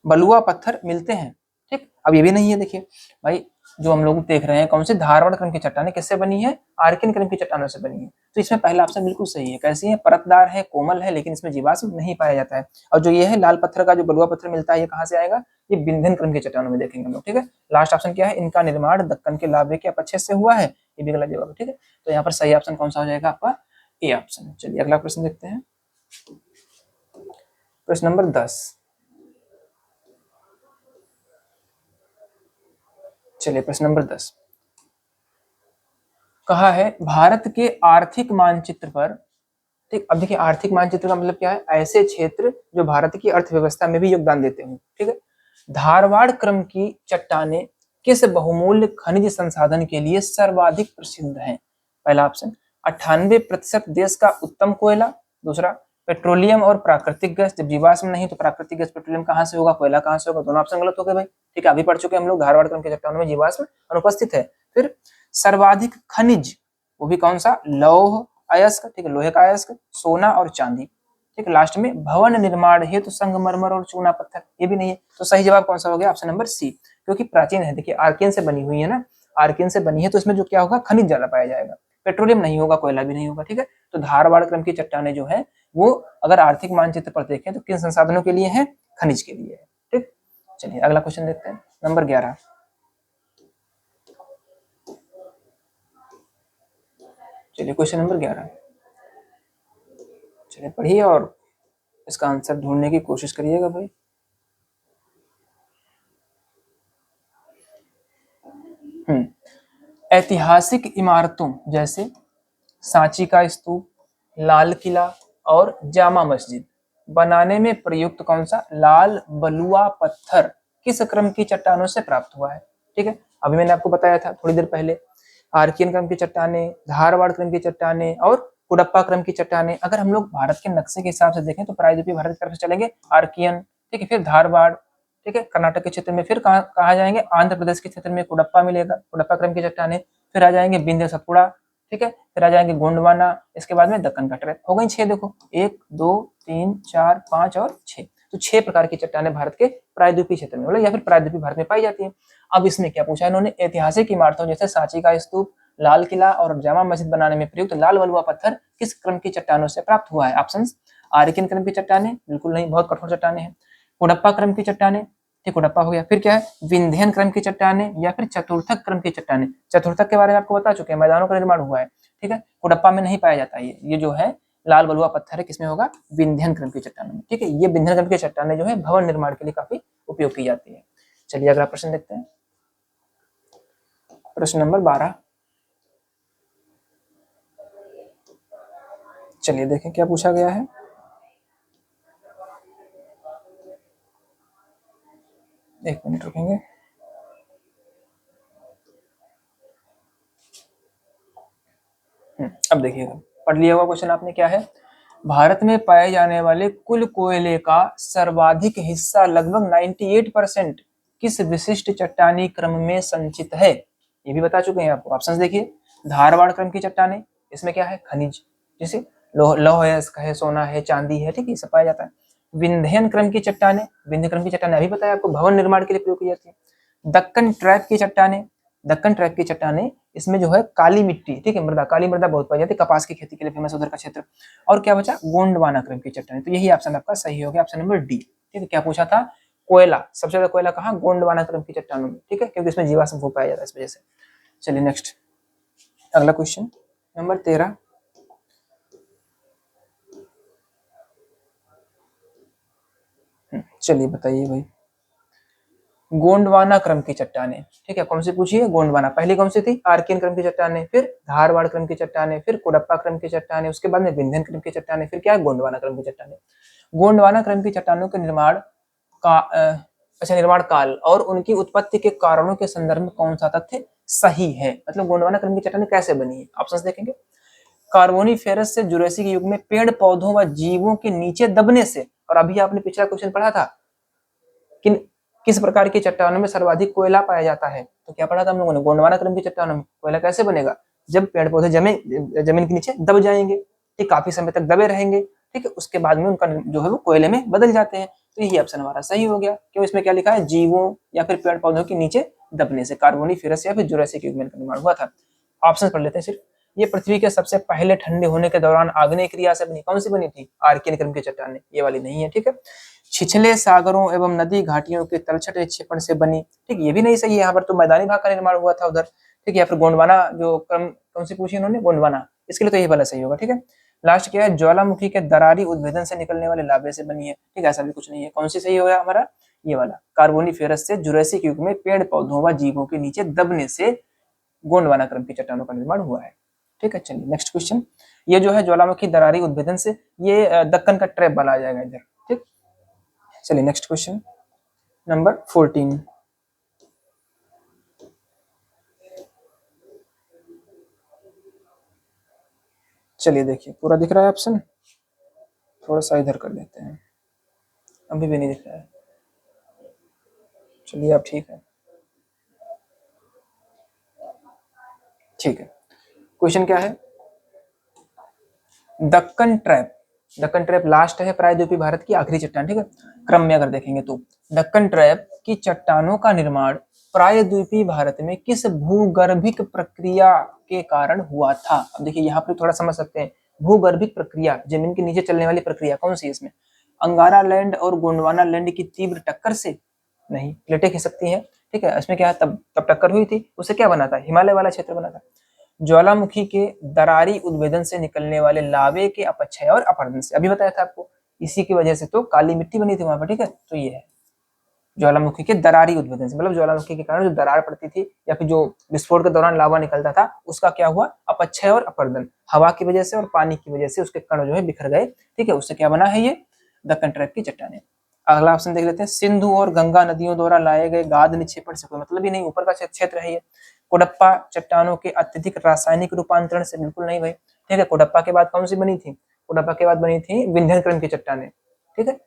बलुआ पत्थर मिलते हैं। ठीक, अब ये भी नहीं है, देखिए भाई जो हम लोग देख रहे हैं कौन सी, धारवाड़ क्रम की चट्टानें किससे बनी है, आर्कियन क्रम की चट्टानों से बनी है। तो इसमें पहला ऑप्शन बिल्कुल सही है। कैसी है, परतदार है, कोमल है, लेकिन इसमें जीवाश्म नहीं पाया जाता है। और जो ये है लाल पत्थर का जो बलुआ पत्थर मिलता है, ये कहाँ से आएगा, ये विंध्यन क्रम की चट्टानों में देखेंगे हम लोग। ठीक है, लास्ट ऑप्शन क्या है, इनका निर्माण दक्कन के लावे के अपक्षय से हुआ है, ये भी गलत जवाब है। ठीक है, तो यहाँ पर सही ऑप्शन कौन सा हो जाएगा आपका, ए ऑप्शन। चलिए अगला प्रश्न देखते हैं, प्रश्न नंबर 10। चलिए प्रश्न नंबर 10 कहा है, भारत के आर्थिक मानचित्र पर, ठीक, अब देखिए आर्थिक मानचित्र का मतलब क्या है, ऐसे क्षेत्र जो भारत की अर्थव्यवस्था में भी योगदान देते हो। ठीक है, धारवाड़ क्रम की चट्टानें किस बहुमूल्य खनिज संसाधन के लिए सर्वाधिक प्रसिद्ध हैं। पहला ऑप्शन 98% देश का उत्तम कोयला, दूसरा पेट्रोलियम और प्राकृतिक गैस, जब जीवाश्म नहीं तो प्राकृतिक गैस पेट्रोलियम कहाँ से होगा, कोयला कहाँ से होगा, दोनों ऑप्शन गलत हो गए भाई। ठीक है, अभी पढ़ चुके हम लोग, धारवाड़ क्रम की चट्टानों में जीवाश्म अनुपस्थित है। फिर सर्वाधिक खनिज, वो भी कौन सा, लौह अयस्क, ठीक है, लोहे का अयस्क, सोना और चांदी। ठीक, लास्ट में भवन निर्माण हेतु संगमरमर और चूना पत्थर, ये भी नहीं है। तो सही जवाब कौन सा हो गया, ऑप्शन नंबर सी, क्योंकि प्राचीन है। देखिए आर्कियन से बनी हुई है ना, आर्कियन से बनी है, तो इसमें जो क्या होगा, खनिज ज्यादा पाया जाएगा, पेट्रोलियम नहीं होगा, कोयला भी नहीं होगा। ठीक है, तो धारवाड़ क्रम की चट्टानें जो है वो अगर आर्थिक मानचित्र पर देखें तो किन संसाधनों के लिए है, खनिज के लिए है। ठीक, चलिए अगला क्वेश्चन देखते हैं, नंबर 11। चलिए क्वेश्चन नंबर 11, चलिए पढ़िए और इसका आंसर ढूंढने की कोशिश करिएगा भाई। ऐतिहासिक इमारतों जैसे सांची का स्तूप, लाल किला और जामा मस्जिद बनाने में प्रयुक्त कौन सा लाल बलुआ पत्थर किस क्रम की चट्टानों से प्राप्त हुआ है। ठीक है, अभी मैंने आपको बताया था थोड़ी देर पहले, आर्कियन क्रम की चट्टानें, धारवाड़ क्रम की चट्टानें और कुडप्पा क्रम की चट्टानें। अगर हम लोग भारत के नक्शे के हिसाब से देखें तो प्रायद्वीपीय भारत की तरफ से चलेंगे, आर्कियन, ठीक है, फिर धारवाड़, ठीक है, कर्नाटक के क्षेत्र में फिर कहाँ जाएंगे, आंध्र प्रदेश के क्षेत्र में कुडप्पा मिलेगा, कुडप्पा क्रम की चट्टानें, फिर आ जाएंगे विंध्य सतपुड़ा, ठीक है, फिर आ जाएंगे गोंडवाना, इसके बाद में दक्कन का ट्रैप। हो गई 6, देखो 1 2 3 4 5 और 6, तो 6 प्रकार की चट्टानें भारत के प्रायद्वीपीय क्षेत्र में बोले या फिर प्रायद्वीपीय भारत में पाई जाती है। अब इसमें क्या पूछा इन्होंने, ऐतिहासिक इमारतों जैसे सांची का स्तूप, लाल किला और जामा मस्जिद बनाने में प्रयुक्त लाल बलुआ पत्थर किस क्रम की चट्टानों से प्राप्त हुआ है। ऑप्शन, आर्कियन क्रम की चट्टानें, बिल्कुल नहीं, बहुत कठोर चट्टानें हैं, कुडप्पा क्रम की चट्टानें, ठीक, कुडप्पा हो गया, फिर क्या है, विंध्यन क्रम की चट्टानें या फिर चतुर्थक क्रम की चट्टानें। चतुर्थक के बारे में आपको बता चुके हैं, मैदानों का निर्माण हुआ है। ठीक है, कुडप्पा में नहीं पाया जाता ये जो है लाल बलुआ पत्थर है, किसमें होगा, विंध्यन क्रम की चट्टानों में। ठीक है, ये विंध्यन क्रम की चट्टानें जो है भवन निर्माण के लिए काफी उपयोग की जाती है। चलिए अगला प्रश्न देखते हैं, प्रश्न नंबर 12। चलिए देखें क्या पूछा गया है। एक मिनट रुकेंगे। अब देखिएगा, पढ़ लिया हुआ क्वेश्चन आपने, क्या है, भारत में पाए जाने वाले कुल कोयले का सर्वाधिक हिस्सा लगभग 98% किस विशिष्ट चट्टानी क्रम में संचित है। ये भी बता चुके हैं आपको। ऑप्शंस देखिए, धारवाड़ क्रम की चट्टानें, इसमें क्या है, खनिज, जैसे लौह है, सोना है, चांदी है, ठीक है, सब पाया जाता है। विंध्यन क्रम की चट्टानें, विंध्य क्रम की चट्टानें अभी बताया आपको, भवन निर्माण के लिए प्रयोग की जाती है। दक्कन ट्रैप की चट्टानें, दक्कन ट्रैप की चट्टानें, इसमें जो है काली मिट्टी, ठीक है, मृदा, काली मृदा बहुत पाई जाती है, कपास की खेती के लिए फेमस उधर का क्षेत्र। और क्या बचा, गोंडवाना क्रम की चट्टानें। तो यही ऑप्शन आपका सही हो गया, ऑप्शन नंबर डी। ठीक है, क्या पूछा था, कोयला, सबसे ज्यादा कोयला कहाँ, गोंडवाना क्रम की चट्टानों में। ठीक है, क्योंकि इसमें जीवाश्म हो पाया जाता है इस वजह से। चलिए नेक्स्ट, अगला क्वेश्चन नंबर 13। चलिए बताइए भाई, गोंडवाना क्रम की चट्टानें, ठीक है, कौन सी पूछी है, गोंडवाना। पहली कौन सी थी, आर्कियन क्रम की चट्टानें, फिर धारवाड़ क्रम की चट्टानें, फिर कुडप्पा क्रम की चट्टानें, उसके बाद में विंध्यन क्रम की चट्टानें, फिर क्या है, गोंडवाना क्रम की चट्टानें। गोंडवाना क्रम की चट्टानों के निर्माण का निर्माण काल और उनकी उत्पत्ति के कारणों के संदर्भ में कौन सा तथ्य सही है, मतलब गोंडवाना क्रम की चट्टानें कैसे बनी है। ऑप्शंस देखेंगे, कार्बोनिफेरस से जुरासिक युग में पेड़ पौधों व जीवों के नीचे दबने से, और अभी आपने पिछला क्वेश्चन पढ़ा था किस प्रकार की चट्टानों में सर्वाधिक कोयला पाया जाता है, तो क्या पढ़ा था हम लोगों ने, गोंडवाना क्रम की चट्टानों में कोयला कैसे बनेगा, जब पेड़ पौधे जमीन के नीचे दब जाएंगे। ठीक, काफी समय तक दबे रहेंगे, ठीक है, उसके बाद में उनका जो है वो कोयले में बदल जाते हैं। तो यही ऑप्शन हमारा सही हो गया। क्यों, इसमें क्या लिखा है, जीवों या फिर पेड़ पौधों के नीचे दबने से कार्बोनिफेरस या फिर जुरासिक युग में निर्माण हुआ था। ऑप्शन पढ़ लेते हैं सिर्फ। ये पृथ्वी के सबसे पहले ठंडे होने के दौरान आग्नेय क्रिया से बनी, कौन सी बनी थी, आर्कियन क्रम की चट्टानें, ये वाली नहीं है, ठीक है। छिछले सागरों एवं नदी घाटियों के तलछट विक्षेपण से बनी, ठीक, ये भी नहीं सही है, यहाँ पर तो मैदानी भाग का निर्माण हुआ था उधर, ठीक है। या फिर गोंडवाना जो क्रम कौन सी पूछी इन्होंने, गोंडवाना, इसके लिए तो ये वाला सही होगा, ठीक है। लास्ट क्या है, ज्वालामुखी के दरारी उद्भेदन से निकलने वाले लावे से बनी है, ठीक है, ऐसा भी कुछ नहीं है। कौन सी सही होगा हमारा, ये वाला, कार्बोनिफेरस से जुरासिक युग में पेड़ पौधों व जीवों के नीचे दबने से गोंडवाना क्रम की चट्टानों का निर्माण हुआ है, ठीक है। चलिए नेक्स्ट क्वेश्चन, ये जो है ज्वालामुखी दरारी उद्भेदन से, ये दक्कन का ट्रैप वाला आ जाएगा इधर, ठीक। चलिए नेक्स्ट क्वेश्चन नंबर 14। चलिए देखिए, पूरा दिख रहा है ऑप्शन, थोड़ा सा इधर कर देते हैं, अभी भी नहीं दिख रहा है, चलिए अब ठीक है, ठीक है। क्वेश्चन क्या है, Deccan trap, Deccan trap last है प्रायद्वीपीय भारत की आखिरी चट्टान, ठीक है। क्रम में अगर देखेंगे तो दक्कन ट्रैप की चट्टानों का निर्माण प्रायद्वीपीय भारत में किस भूगर्भिक प्रक्रिया के कारण हुआ था। अब देखिए यहाँ पर थोड़ा समझ सकते हैं, भूगर्भिक प्रक्रिया, जमीन के नीचे चलने वाली प्रक्रिया कौन सी है इसमें, अंगारा लैंड और गोंडवाना लैंड की तीव्र टक्कर से, नहीं, प्लेटें खिसकती हैं, ठीक है। इसमें क्या है, तब टक्कर हुई थी, उससे क्या बना था, हिमालय वाला क्षेत्र बना था। ज्वालामुखी के दरारी उद्भेदन से निकलने वाले लावे के अपक्षय और अपरदन से, अभी बताया था आपको, इसी की वजह से तो काली मिट्टी बनी थी वहां पर, ठीक है। तो ये है ज्वालामुखी के दरारी उद्भेदन से, मतलब ज्वालामुखी के कारण जो दरार पड़ती थी या फिर जो विस्फोट के दौरान लावा निकलता था, उसका क्या हुआ, अपक्षय और अपरदन, हवा की वजह से और पानी की वजह से उसके कण जो है बिखर गए, ठीक है। उससे क्या बना है, ये दक्कन ट्रैप की चट्टानें। अगला ऑप्शन देख लेते हैं, सिंधु और गंगा नदियों द्वारा लाए गए गाद निक्षेपण से कोई मतलब ही नहीं, ऊपर का क्षेत्र है ये। कोडप्पा चट्टानों के अत्यधिक रासायनिक रूपांतरण से, बिल्कुल नहीं भाई, ठीक है। कोडप्पा के बाद कौन सी बनी थी, कोडप्पा के बाद बनी थी विंध्यन क्रम की चट्टानें, ठीक है।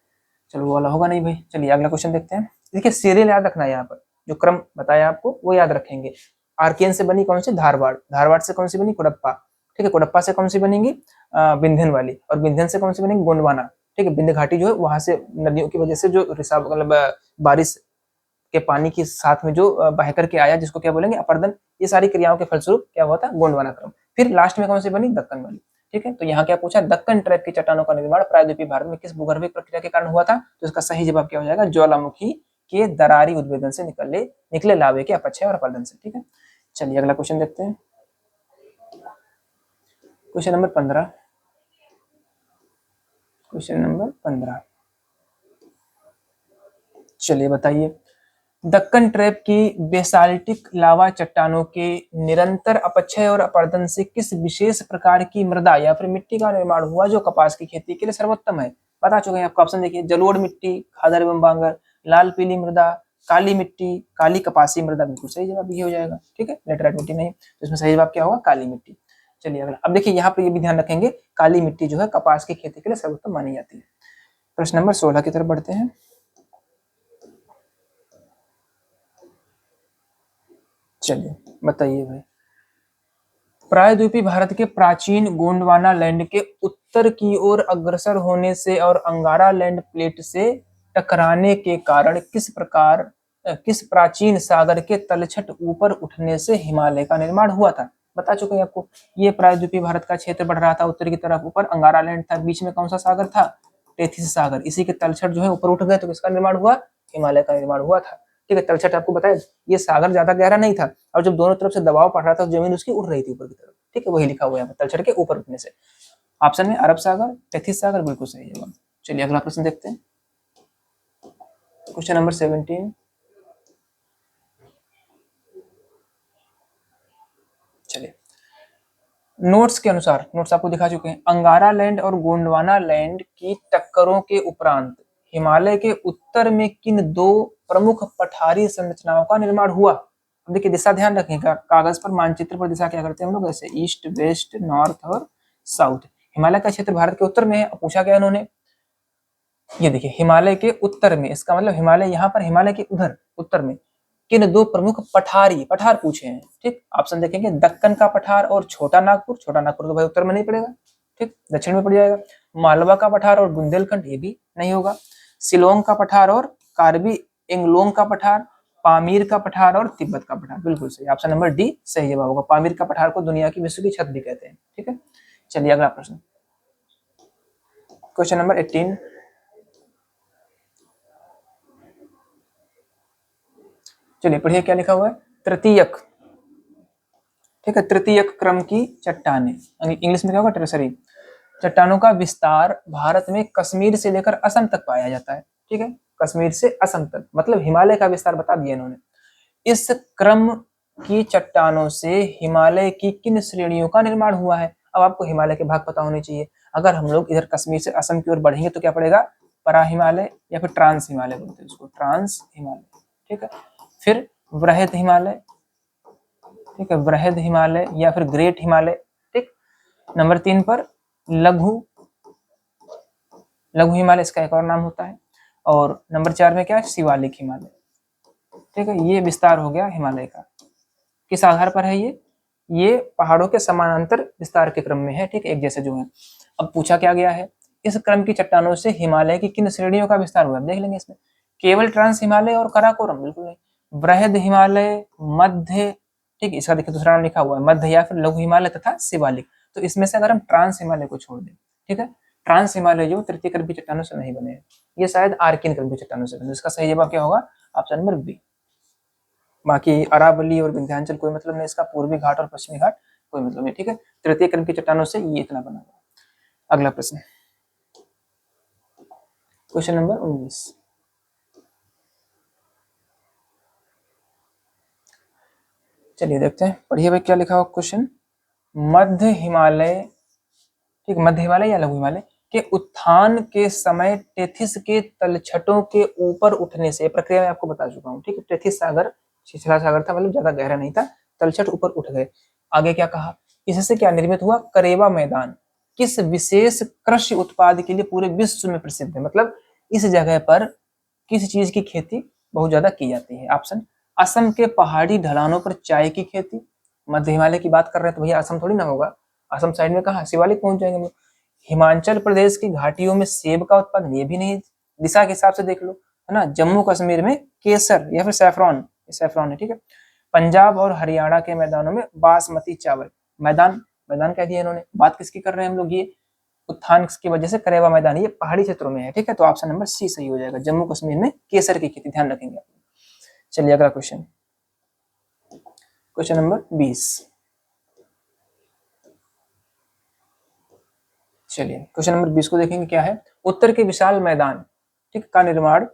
चलो वो वाला होगा नहीं भाई। चलिए अगला क्वेश्चन देखते हैं। देखिए सीरियल याद रखना है, यहाँ पर जो क्रम बताया आपको वो याद रखेंगे। आर्कियन से बनी कौन सी, धारवाड़, धारवाड़ से कौन सी बनी, कोडप्पा, ठीक है। कोडप्पा से कौन सी बनेगी, विंध्यन वाली, और विंध्यन से कौन सी बनेगी, गोंडवाना, ठीक है। विंध्य घाटी जो है वहां से नदियों की वजह से जो रिसाव मतलब बारिश के पानी के साथ में जो बह करके आया, जिसको क्या बोलेंगे, अपरदन, ये सारी क्रियाओं के फलस्वरूप क्या हुआ था, गोंडवाना क्रम। फिर लास्ट में कौन सी बनी, दक्कन वाली, ठीक है। तो यहाँ क्या पूछा, दक्कन ट्रैप की चट्टानों का निर्माण प्रायद्वीपीय भारत में किस भूगर्भिक प्रक्रिया के कारण हुआ था, तो इसका सही जवाब क्या हो जाएगा, ज्वालामुखी के दरारी उद्भेदन से निकले लावे के अपक्षय और अपरदन से, ठीक है। चलिए अगला क्वेश्चन देखते हैं, क्वेश्चन नंबर 15, क्वेश्चन नंबर 15। चलिए बताइए, दक्कन ट्रैप की बेसाल्टिक लावा चट्टानों के निरंतर अपक्षय और अपरदन से किस विशेष प्रकार की मृदा या फिर मिट्टी का निर्माण हुआ जो कपास की खेती के लिए सर्वोत्तम है। बता चुके हैं आपको, ऑप्शन देखिए, जलोढ़ मिट्टी, खादर एवं बांगर, लाल पीली मृदा, काली मिट्टी, काली कपासी मृदा, बिल्कुल सही जवाब ये हो जाएगा, ठीक है। लेटराइट मिट्टी नहीं, तो इसमें सही जवाब क्या होगा, काली मिट्टी। चलिए अगला, अब देखिए यहाँ पर ये भी ध्यान रखेंगे, काली मिट्टी जो है कपास की खेती के लिए सर्वोत्तम मानी जाती है। प्रश्न नंबर 16 की तरफ बढ़ते हैं। चलिए बताइए भाई, प्रायद्वीपीय भारत के प्राचीन गोंडवाना लैंड के उत्तर की ओर अग्रसर होने से और अंगारा लैंड प्लेट से टकराने के कारण किस प्राचीन सागर के तलछट ऊपर उठने से हिमालय का निर्माण हुआ था। बता चुके हैं आपको, ये प्रायद्वीपीय भारत का क्षेत्र बढ़ रहा था उत्तर की तरफ, ऊपर अंगारा लैंड था, बीच में कौन सा सागर था, टेथिस सागर, इसी के तलछट जो है ऊपर उठ गए तो किसका निर्माण हुआ, हिमालय का निर्माण हुआ था, ठीक है। तलछट आपको बताया, ये सागर ज्यादा गहरा नहीं था, और जब दोनों तरफ से दबाव पड़ रहा था तो जमीन उसकी उड़ रही थी ऊपर की तरफ, ठीक है, वही लिखा हुआ है तलछट के ऊपर उठने से। ऑप्शन में अरब सागर, टेथिस सागर, बिल्कुल सही जवाब। चलिए अगला प्रश्न देखते हैं, क्वेश्चन नंबर 17। चलिए नोट्स के अनुसार, नोट्स आपको दिखा चुके हैं, अंगारा लैंड और गोंडवाना लैंड की टक्करों के उपरांत हिमालय के उत्तर में किन दो प्रमुख पठारी संरचनाओं का निर्माण हुआ। देखिए दिशा ध्यान रखिएगा, कागज पर मानचित्र पर दिशा क्या करते हैं हम लोग, ऐसे ईस्ट वेस्ट नॉर्थ और साउथ। हिमालय का क्षेत्र भारत के उत्तर में है, पूछा गया इन्होंने, ये देखिए हिमालय के उत्तर में, इसका मतलब हिमालय यहाँ पर, हिमालय के उधर उत्तर में किन दो प्रमुख पठार पूछे हैं, ठीक। ऑप्शन देखेंगे, दक्कन का पठार और छोटा नागपुर, छोटा नागपुर तो भाई उत्तर में नहीं पड़ेगा, ठीक, दक्षिण में पड़ जाएगा। मालवा का पठार और बुंदेलखंड ये भी नहीं होगा। शिलोंग का पठार और कार्बी एंगलोंग का पठार, पामीर का पठार और तिब्बत का पठार, बिल्कुल सही, ऑप्शन नंबर डी सही जवाब होगा। पामीर का पठार को दुनिया की विश्व की छत भी कहते हैं। ठीक है, चलिए अगला प्रश्न, क्वेश्चन नंबर 18। चलिए पढ़िए क्या लिखा हुआ है। तृतीयक, ठीक है, तृतीयक क्रम की चट्टानें, इंग्लिश में क्या होगा, टर्सरी चट्टानों का विस्तार भारत में कश्मीर से लेकर असम तक पाया जाता है। ठीक है, कश्मीर से असम तक, मतलब हिमालय का विस्तार बता दिया इन्होंने। इस क्रम की चट्टानों से हिमालय की किन श्रेणियों का निर्माण हुआ है। अब आपको हिमालय के भाग पता होने चाहिए। अगर हम लोग इधर कश्मीर से असम की ओर बढ़ेंगे तो क्या पड़ेगा, परा हिमालय या फिर ट्रांस हिमालय बोलते हैं उसको, ट्रांस हिमालय। ठीक है, फिर वृहद हिमालय, ठीक है, वृहद हिमालय या फिर ग्रेट हिमालय। ठीक, नंबर 3 पर लघु लघु हिमालय, इसका एक और नाम होता है। और नंबर 4 में क्या है, शिवालिक हिमालय। ठीक है, ये विस्तार हो गया हिमालय का। किस आधार पर है ये पहाड़ों के समानांतर विस्तार के क्रम में है। ठीक, एक जैसे जो है। अब पूछा क्या गया है, इस क्रम की चट्टानों से हिमालय की किन श्रेणियों का विस्तार हुआ है, देख लेंगे इसमें। केवल ट्रांस हिमालय और कराकोरम, बिल्कुल नहीं। वृहद हिमालय, मध्य, ठीक, इसका देखिए दूसरा नाम लिखा हुआ है, मध्य या फिर लघु हिमालय तथा शिवालिक। तो इसमें से अगर हम ट्रांस हिमालय को छोड़ दें, ठीक है, ट्रांस हिमालय जो तृतीय क्रम की चट्टानों से नहीं बने हैं, ये शायद आर्किन क्रम की चट्टानों से बने। इसका सही जवाब क्या होगा, ऑप्शन नंबर बी। बाकी अरावली और विंध्याचल कोई मतलब नहीं इसका, पूर्वी घाट और पश्चिमी घाट कोई मतलब नहीं। ठीक है, तृतीय क्रम की चट्टानों से ये इतना बना हुआ। अगला प्रश्न, क्वेश्चन नंबर 19। चलिए देखते हैं, पढ़िए भाई क्या लिखा हुआ क्वेश्चन। मध्य हिमालय, ठीक, मध्य हिमालय या लघु हिमालय के उत्थान के समय टेथिस के तलछटों के ऊपर उठने से, प्रक्रिया में आपको बता चुका हूँ। ठीक है, टेथिस सागर छिछला सागर था, मतलब ज्यादा गहरा नहीं था, तलछट ऊपर उठ गए। आगे क्या कहा, इससे क्या निर्मित हुआ, करेवा मैदान किस विशेष कृषि उत्पाद के लिए पूरे विश्व में प्रसिद्ध है, मतलब इस जगह पर किस चीज की खेती बहुत ज्यादा की जाती है। ऑप्शन, असम के पहाड़ी ढलानों पर चाय की खेती। मध्य हिमालय की बात कर रहे हैं तो भैया असम थोड़ी ना होगा, असम साइड में कहा, शिवालिक पहुंच जाएंगे हम लोग। हिमाचल प्रदेश की घाटियों में सेब का उत्पादन, ये भी नहीं, दिशा के हिसाब से देख लो, है ना। जम्मू कश्मीर में केसर या फिर सैफरॉन, सैफरॉन है। ठीक है, पंजाब और हरियाणा के मैदानों में बासमती चावल। मैदान, मैदान कह दिया इन्होंने, बात किसकी कर रहे हैं हम लोग, ये उत्थान की वजह से करेवा मैदान, ये पहाड़ी क्षेत्रों में है। ठीक है, तो ऑप्शन नंबर सी सही हो जाएगा, जम्मू कश्मीर में केसर की खेती, ध्यान रखेंगे। चलिए अगला क्वेश्चन, क्वेश्चन नंबर 20। चलिए क्वेश्चन नंबर 20 को देखेंगे, क्या है, उत्तर के विशाल मैदान, ठीक, का निर्माण,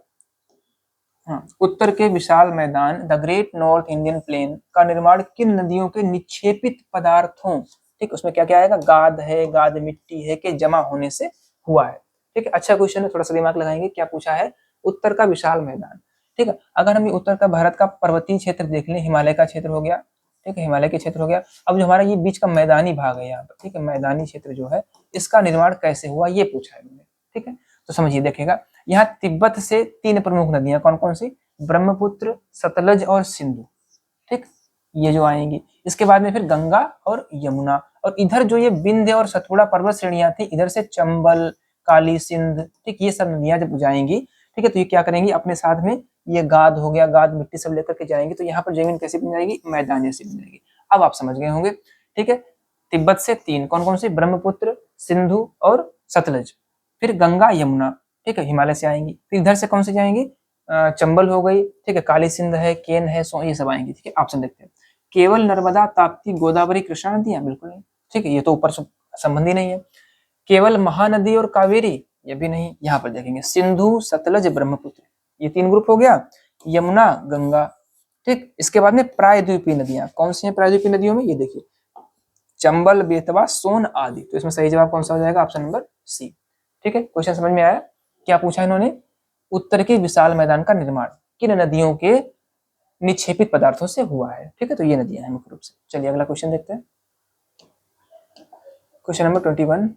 हाँ, उत्तर के विशाल मैदान the great north Indian plain का निर्माण किन नदियों के निक्षेपित पदार्थों, ठीक, उसमें क्या क्या आएगा, गाद है, गाद मिट्टी है, के जमा होने से हुआ है। ठीक है, अच्छा क्वेश्चन है, थोड़ा सा दिमाग लगाएंगे। क्या पूछा है, उत्तर का विशाल मैदान। ठीक है, अगर हम उत्तर का भारत का पर्वतीय क्षेत्र देख लें, हिमालय का क्षेत्र हो गया, ठीक है, हिमालय के क्षेत्र हो गया। अब जो हमारा ये बीच का मैदानी भाग है यहाँ पर, ठीक है, मैदानी क्षेत्र जो है, इसका निर्माण कैसे हुआ ये पूछा है मैंने। ठीक है, तो समझिए, देखिएगा, यहाँ तिब्बत से 3 प्रमुख नदियां कौन कौन सी, ब्रह्मपुत्र, सतलज और सिंधु। ठीक, ये जो आएंगी, इसके बाद में फिर गंगा और यमुना, और इधर जो ये विंध्य और सतपुड़ा पर्वत श्रेणियां थी, इधर से चंबल, काली सिंध, ठीक, ये सब नदियां जब जाएंगी, ठीक है, तो ये क्या करेंगी, अपने साथ में ये गाद हो गया, गाद मिट्टी सब लेकर के जाएंगी, तो यहाँ पर जमीन कैसी बन जाएगी, मैदानी सी बन जाएगी। अब आप समझ गए होंगे। ठीक है, तिब्बत से 3 कौन कौन सी, ब्रह्मपुत्र, सिंधु और सतलज, फिर गंगा यमुना, ठीक है, हिमालय से आएंगी। फिर इधर से कौन सी जाएंगी, चंबल हो गई, ठीक है, काली सिंध है, केन है, सो ये सब आएंगी। ठीक है, ऑप्शन देखते हैं, केवल नर्मदा, ताप्ती, गोदावरी, कृष्णा नदियां, बिल्कुल नहीं। ठीक है, ये तो ऊपर संबंधी नहीं है। केवल महानदी और कावेरी, ये भी नहीं। यहाँ पर देखेंगे सिंधु, सतलज, ब्रह्मपुत्र, ये 3 ग्रुप हो गया, यमुना, गंगा। ठीक, इसके बाद में प्रायद्वीपीय नदियां, कौन सी हैं प्रायद्वीपीय नदियों में, ये देखिए, चंबल, बेतवा, सोन आदि। तो इसमें सही जवाब कौन सा हो जाएगा, ऑप्शन नंबर सी। ठीक है, क्वेश्चन समझ में आया। क्या पूछा इन्होंने, उत्तर के विशाल मैदान का निर्माण किन नदियों के निक्षेपित पदार्थों से हुआ है। ठीक है, तो ये नदियां हैं मुख्य रूप से। चलिए अगला क्वेश्चन देखते हैं, क्वेश्चन नंबर 21।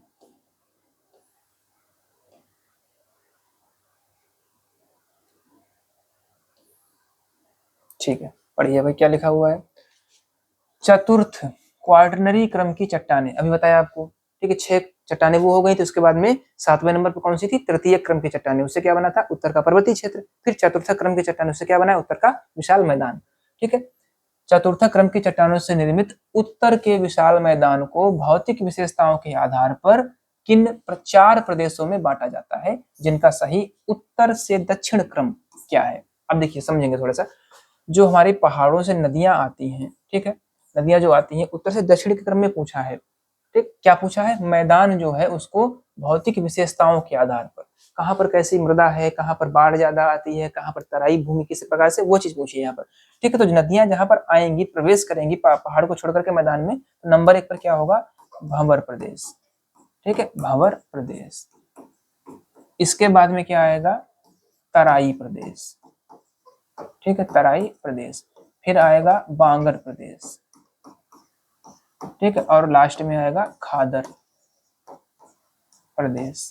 ठीक है, पढ़िए भाई क्या लिखा हुआ है। चतुर्थ क्वार्टनरी क्रम की चट्टानें, अभी बताया आपको, ठीक है, 6 चट्टानें वो हो गई थी। उसके बाद में 7वें नंबर पर कौन सी थी, तृतीय क्रम की चट्टानें, उससे क्या बना था, उत्तर का पर्वतीय क्षेत्र। फिर चतुर्थ क्रम की चट्टानें, उससे क्या बना है, उत्तर का विशाल मैदान। ठीक है, चतुर्थ क्रम की चट्टानों से निर्मित उत्तर के विशाल मैदान को भौतिक विशेषताओं के आधार पर किन 4 प्रदेशों में बांटा जाता है, जिनका सही उत्तर से दक्षिण क्रम क्या है। अब देखिए समझेंगे थोड़ा सा, जो हमारे पहाड़ों से नदियां आती हैं, ठीक है, नदियां जो आती हैं उत्तर से दक्षिण के क्रम में पूछा है। ठीक, क्या पूछा है, मैदान जो है उसको भौतिक विशेषताओं के आधार पर, कहाँ पर कैसी मृदा है, कहाँ पर बाढ़ ज्यादा आती है, कहाँ पर तराई भूमि किस प्रकार से, वो चीज पूछी है यहाँ पर। ठीक है, तो नदियां जहां पर आएंगी, प्रवेश करेंगी पहाड़ को छोड़ करके मैदान में, तो नंबर 1 पर क्या होगा, भंवर प्रदेश। ठीक है, भंवर प्रदेश। इसके बाद में क्या आएगा, तराई प्रदेश। ठीक है, तराई प्रदेश। फिर आएगा बांगर प्रदेश। ठीक है, और लास्ट में आएगा खादर प्रदेश।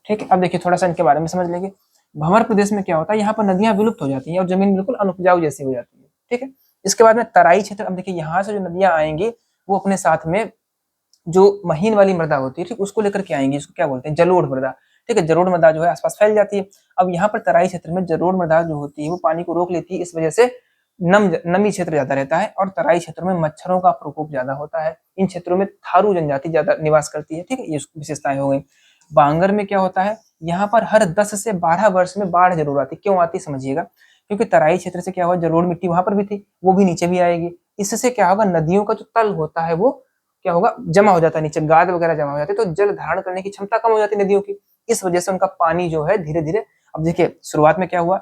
ठीक है, अब देखिए थोड़ा सा इनके बारे में समझ लेंगे। भंवर प्रदेश में क्या होता है, यहाँ पर नदियां विलुप्त हो जाती हैं और जमीन बिल्कुल अनुपजाऊ जैसी हो जाती है। ठीक है, इसके बाद में तराई क्षेत्र। अब देखिए यहाँ से जो नदियां आएंगी वो अपने साथ में जो महीन वाली मृदा होती है, ठीक, उसको लेकर के आएंगी, इसको क्या बोलते हैं, जलोढ़ मृदा। ठीक है, जलोढ़ मृदा जो है आसपास फैल जाती है। अब यहाँ पर तराई क्षेत्र में जलोढ़ मृदा जो होती है वो पानी को रोक लेती है, इस वजह से नमी क्षेत्र ज्यादा रहता है और तराई क्षेत्र में मच्छरों का प्रकोप ज्यादा होता है। इन क्षेत्रों में थारू जनजाति ज्यादा निवास करती है। ठीक है, ये विशेषताएं हो गई। बांगर में क्या होता है, यहाँ पर हर 10 से 12 वर्ष में बाढ़ जरूर आती। क्यों आती समझिएगा, क्योंकि तराई क्षेत्र से क्या हुआ, जलोढ़ मिट्टी वहां पर भी थी, वो भी नीचे भी आएगी। इससे क्या होगा, नदियों का जो तल होता है वो क्या होगा, जमा हो जाता है नीचे, गाद वगैरह जमा हो जाती है, तो जल धारण करने की क्षमता कम हो जाती है नदियों की। इस वजह से उनका पानी जो है धीरे धीरे, अब देखिए शुरुआत में क्या हुआ,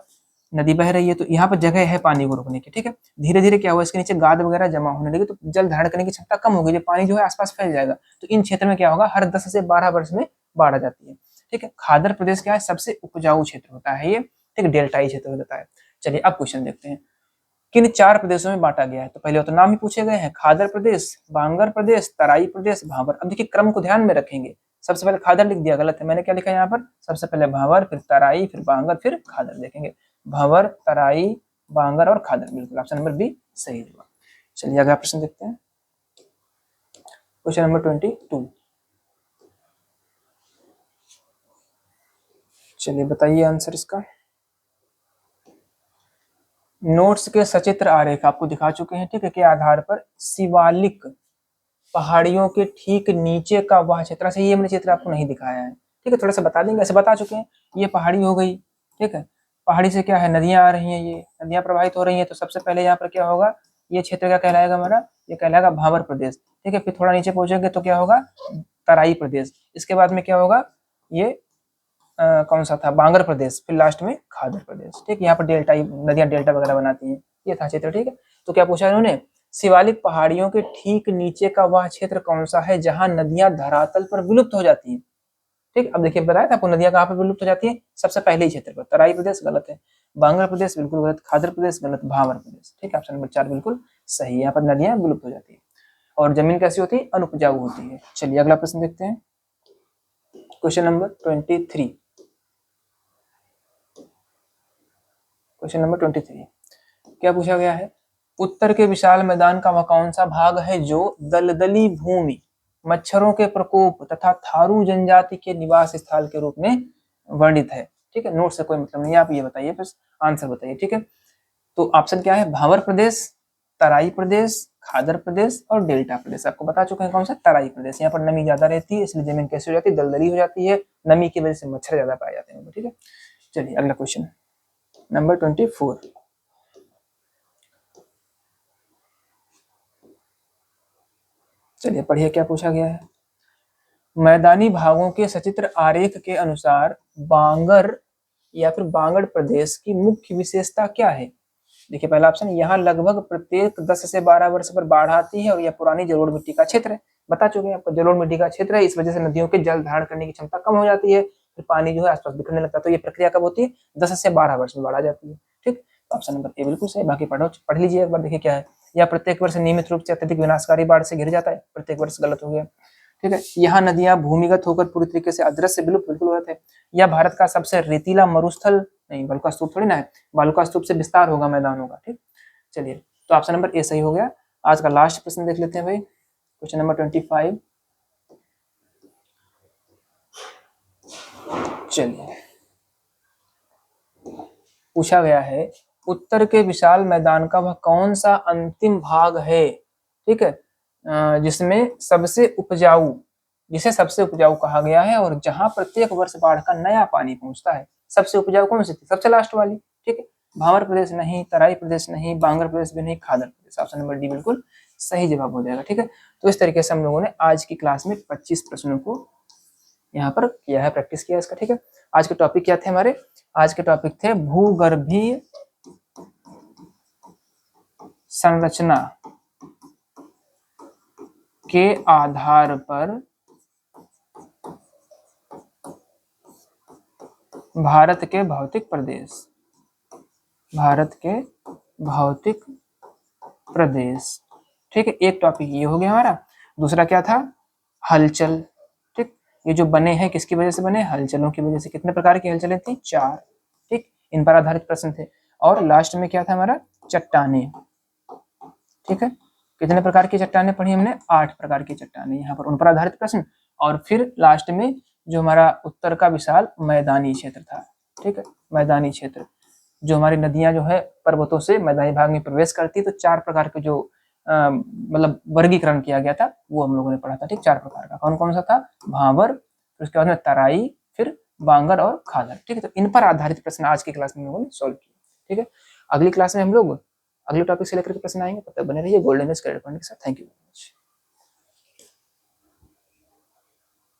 नदी बह रही है तो यहाँ पर जगह है पानी को रोकने की। ठीक है, धीरे धीरे क्या हुआ, इसके नीचे गाद वगैरह जमा होने लगी, तो जल धारण करने की क्षमता कम होगी, जो पानी जो है आसपास फैल जाएगा। तो इन क्षेत्र में क्या होगा, हर 10 से 12 वर्ष में बाढ़ आ जाती है। ठीक है, खादर प्रदेश क्या है, सबसे उपजाऊ क्षेत्र होता है ये। ठीक, डेल्टाई क्षेत्र होता है। चलिए अब क्वेश्चन देखते हैं, किन 4 प्रदेशों में बांटा गया है। तो पहले तो नाम ही पूछे गए हैं, खादर प्रदेश, बांगर प्रदेश, तराई प्रदेश, भावर। अब देखिए क्रम को ध्यान में रखेंगे, सबसे पहले खादर लिख दिया, गलत है, मैंने क्या लिखा है यहाँ पर, सबसे पहले भावर, फिर तराई, फिर बांगर, फिर खादर। देखेंगे भावर, तराई, बांगर और खादर, बिल्कुल ऑप्शन नंबर बी सही होगा। चलिए अगला प्रश्न देखते हैं, क्वेश्चन नंबर 22। चलिए बताइए आंसर इसका। नोट्स के सचित्र आरेख आपको दिखा चुके हैं, ठीक है, के आधार पर शिवालिक पहाड़ियों के ठीक नीचे का वह क्षेत्र से, ये मैंने चित्र आपको नहीं दिखाया है। ठीक है, थोड़ा सा बता देंगे, ऐसे बता चुके हैं, ये पहाड़ी हो गई। ठीक है, पहाड़ी से क्या है, नदियां आ रही हैं, ये नदियां प्रवाहित हो रही हैं, तो सबसे पहले यहाँ पर क्या होगा, ये क्षेत्र क्या कहलाएगा हमारा, ये कहलाएगा भावर प्रदेश। ठीक है, फिर थोड़ा नीचे पहुंचेंगे तो क्या होगा, तराई प्रदेश। इसके बाद में क्या होगा, ये कौन सा था, बांगर प्रदेश, फिर लास्ट में खादर प्रदेश। ठीक, यहाँ पर डेल्टा, नदियां डेल्टा वगैरह बनाती हैं, ये था क्षेत्र। ठीक है, तो क्या पूछा इन्होंने, शिवालिक पहाड़ियों के ठीक नीचे का वह क्षेत्र कौन सा है जहां नदियां धरातल पर विलुप्त हो जाती हैं। ठीक, अब देखिए बताया था आपको, नदियां कहाँ पर विलुप्त हो जाती है, सबसे पहले ही क्षेत्र पर। तराई प्रदेश गलत है, बांगर प्रदेश बिल्कुल गलत, खादर प्रदेश गलत, भावर प्रदेश। ठीक है, ऑप्शन नंबर 4 बिल्कुल सही, यहाँ पर नदियां विलुप्त हो जाती है और जमीन कैसी होती है, अनुपजाऊ होती है। चलिए अगला प्रश्न देखते हैं, क्वेश्चन नंबर 23। क्वेश्चन नंबर 23 क्या पूछा गया है, उत्तर के विशाल मैदान का वह कौन सा भाग है जो दलदली भूमि, मच्छरों के प्रकोप तथा थारू जनजाति के निवास स्थल के रूप में वर्णित है। ठीक है, नोट से कोई मतलब नहीं, आप ये बताइए, बस आंसर बताइए। ठीक है, तो ऑप्शन क्या है, भावर प्रदेश, तराई प्रदेश, खादर प्रदेश और डेल्टा प्रदेश। आपको बता चुके हैं कौन सा, तराई प्रदेश। यहाँ पर नमी ज्यादा रहती है, इसलिए जमीन कैसी हो जाती है, दलदली हो जाती है, नमी की वजह से मच्छर ज्यादा पाए जाते हैं। ठीक है, चलिए अगला क्वेश्चन नंबर 24। चलिए पढ़िए क्या पूछा गया है, मैदानी भागों के सचित्र आरेख के अनुसार बांगर या फिर बांगड़ प्रदेश की मुख्य विशेषता क्या है। देखिए पहला ऑप्शन, यहाँ लगभग प्रत्येक 10 से 12 वर्ष पर बाढ़ आती है और यह पुरानी जलोढ़ मिट्टी का क्षेत्र है। बता चुके हैं आपको, जलोढ़ मिट्टी का क्षेत्र है, इस वजह से नदियों के जल धारण करने की क्षमता कम हो जाती है, फिर पानी जो है आसपास बिखरने लगता है। तो ये प्रक्रिया कब होती है, 10 से 12 वर्ष में बाढ़ आ जाती है। ठीक, तो ऑप्शन नंबर ए बिल्कुल सही, बाकी पढ़ लीजिए एक बार, देखिए क्या है। या प्रत्येक वर्ष नियमित रूप से अत्यधिक विनाशकारी बाढ़ से घिर जाता है, प्रत्येक वर्ष गलत हो गया। ठीक है, यहाँ नदियां भूमिगत होकर पूरी तरीके से अदृश्य, बिल्कुल गलत है। यह भारत का सबसे रेतीला मरुस्थल, नहीं बालुका स्तूप थोड़ी ना है, बालुका स्तूप से विस्तार होगा मैदानों का। ठीक, चलिए तो ऑप्शन नंबर ए सही हो गया। आज का लास्ट प्रश्न देख लेते हैं भाई, क्वेश्चन नंबर 25। चलिए, पूछा गया है उत्तर के विशाल मैदान का वह कौन सा अंतिम भाग है, ठीक है, जिसे सबसे उपजाऊ कहा गया है और जहां प्रत्येक वर्ष बाढ़ का नया पानी पहुंचता है। सबसे उपजाऊ कौन सी थी? सबसे लास्ट वाली, ठीक है। भावर प्रदेश नहीं, तराई प्रदेश नहीं, बांगर प्रदेश भी नहीं, खादर प्रदेश। ऑप्शन नंबर डी बिल्कुल सही जवाब हो जाएगा, ठीक है। तो इस तरीके से हम लोगों ने आज की क्लास में 25 प्रश्नों को यहाँ पर किया है, प्रैक्टिस किया इसका, ठीक है। आज के टॉपिक क्या थे हमारे? आज के टॉपिक थे भूगर्भीय संरचना के आधार पर भारत के भौतिक प्रदेश, भारत के भौतिक प्रदेश, ठीक है। एक टॉपिक ये हो गया हमारा। दूसरा क्या था? हलचल, ठीक। ये जो बने हैं किसकी वजह से बने? हलचलों की वजह से। कितने प्रकार की हलचलें थी? 4, ठीक। इन पर आधारित प्रश्न थे। और लास्ट में क्या था हमारा? चट्टाने, ठीक है। कितने प्रकार की चट्टाने पढ़ी हमने? 8 प्रकार की चट्टाने यहाँ पर, उन पर आधारित प्रश्न। और फिर लास्ट में जो हमारा उत्तर का विशाल मैदानी क्षेत्र था, ठीक है, मैदानी क्षेत्र, जो हमारी नदियां जो है पर्वतों से मैदानी भाग में प्रवेश करती है, तो 4 प्रकार के जो मतलब वर्गीकरण किया गया था वो हम लोगों ने पढ़ा था, ठीक। 4 प्रकार का कौन कौन सा था? भावर, फिर उसके बाद में तराई, फिर बांगर और खादर, ठीक है। तो इन पर आधारित प्रश्न आज की क्लास में हम लोगों ने सॉल्व किया, ठीक है। अगली क्लास में हम लोग अगले टॉपिक से लेकर के प्रश्न आएंगे। तब तक बने रहिए गोल्डन स्क्वायर के साथ। Thank you.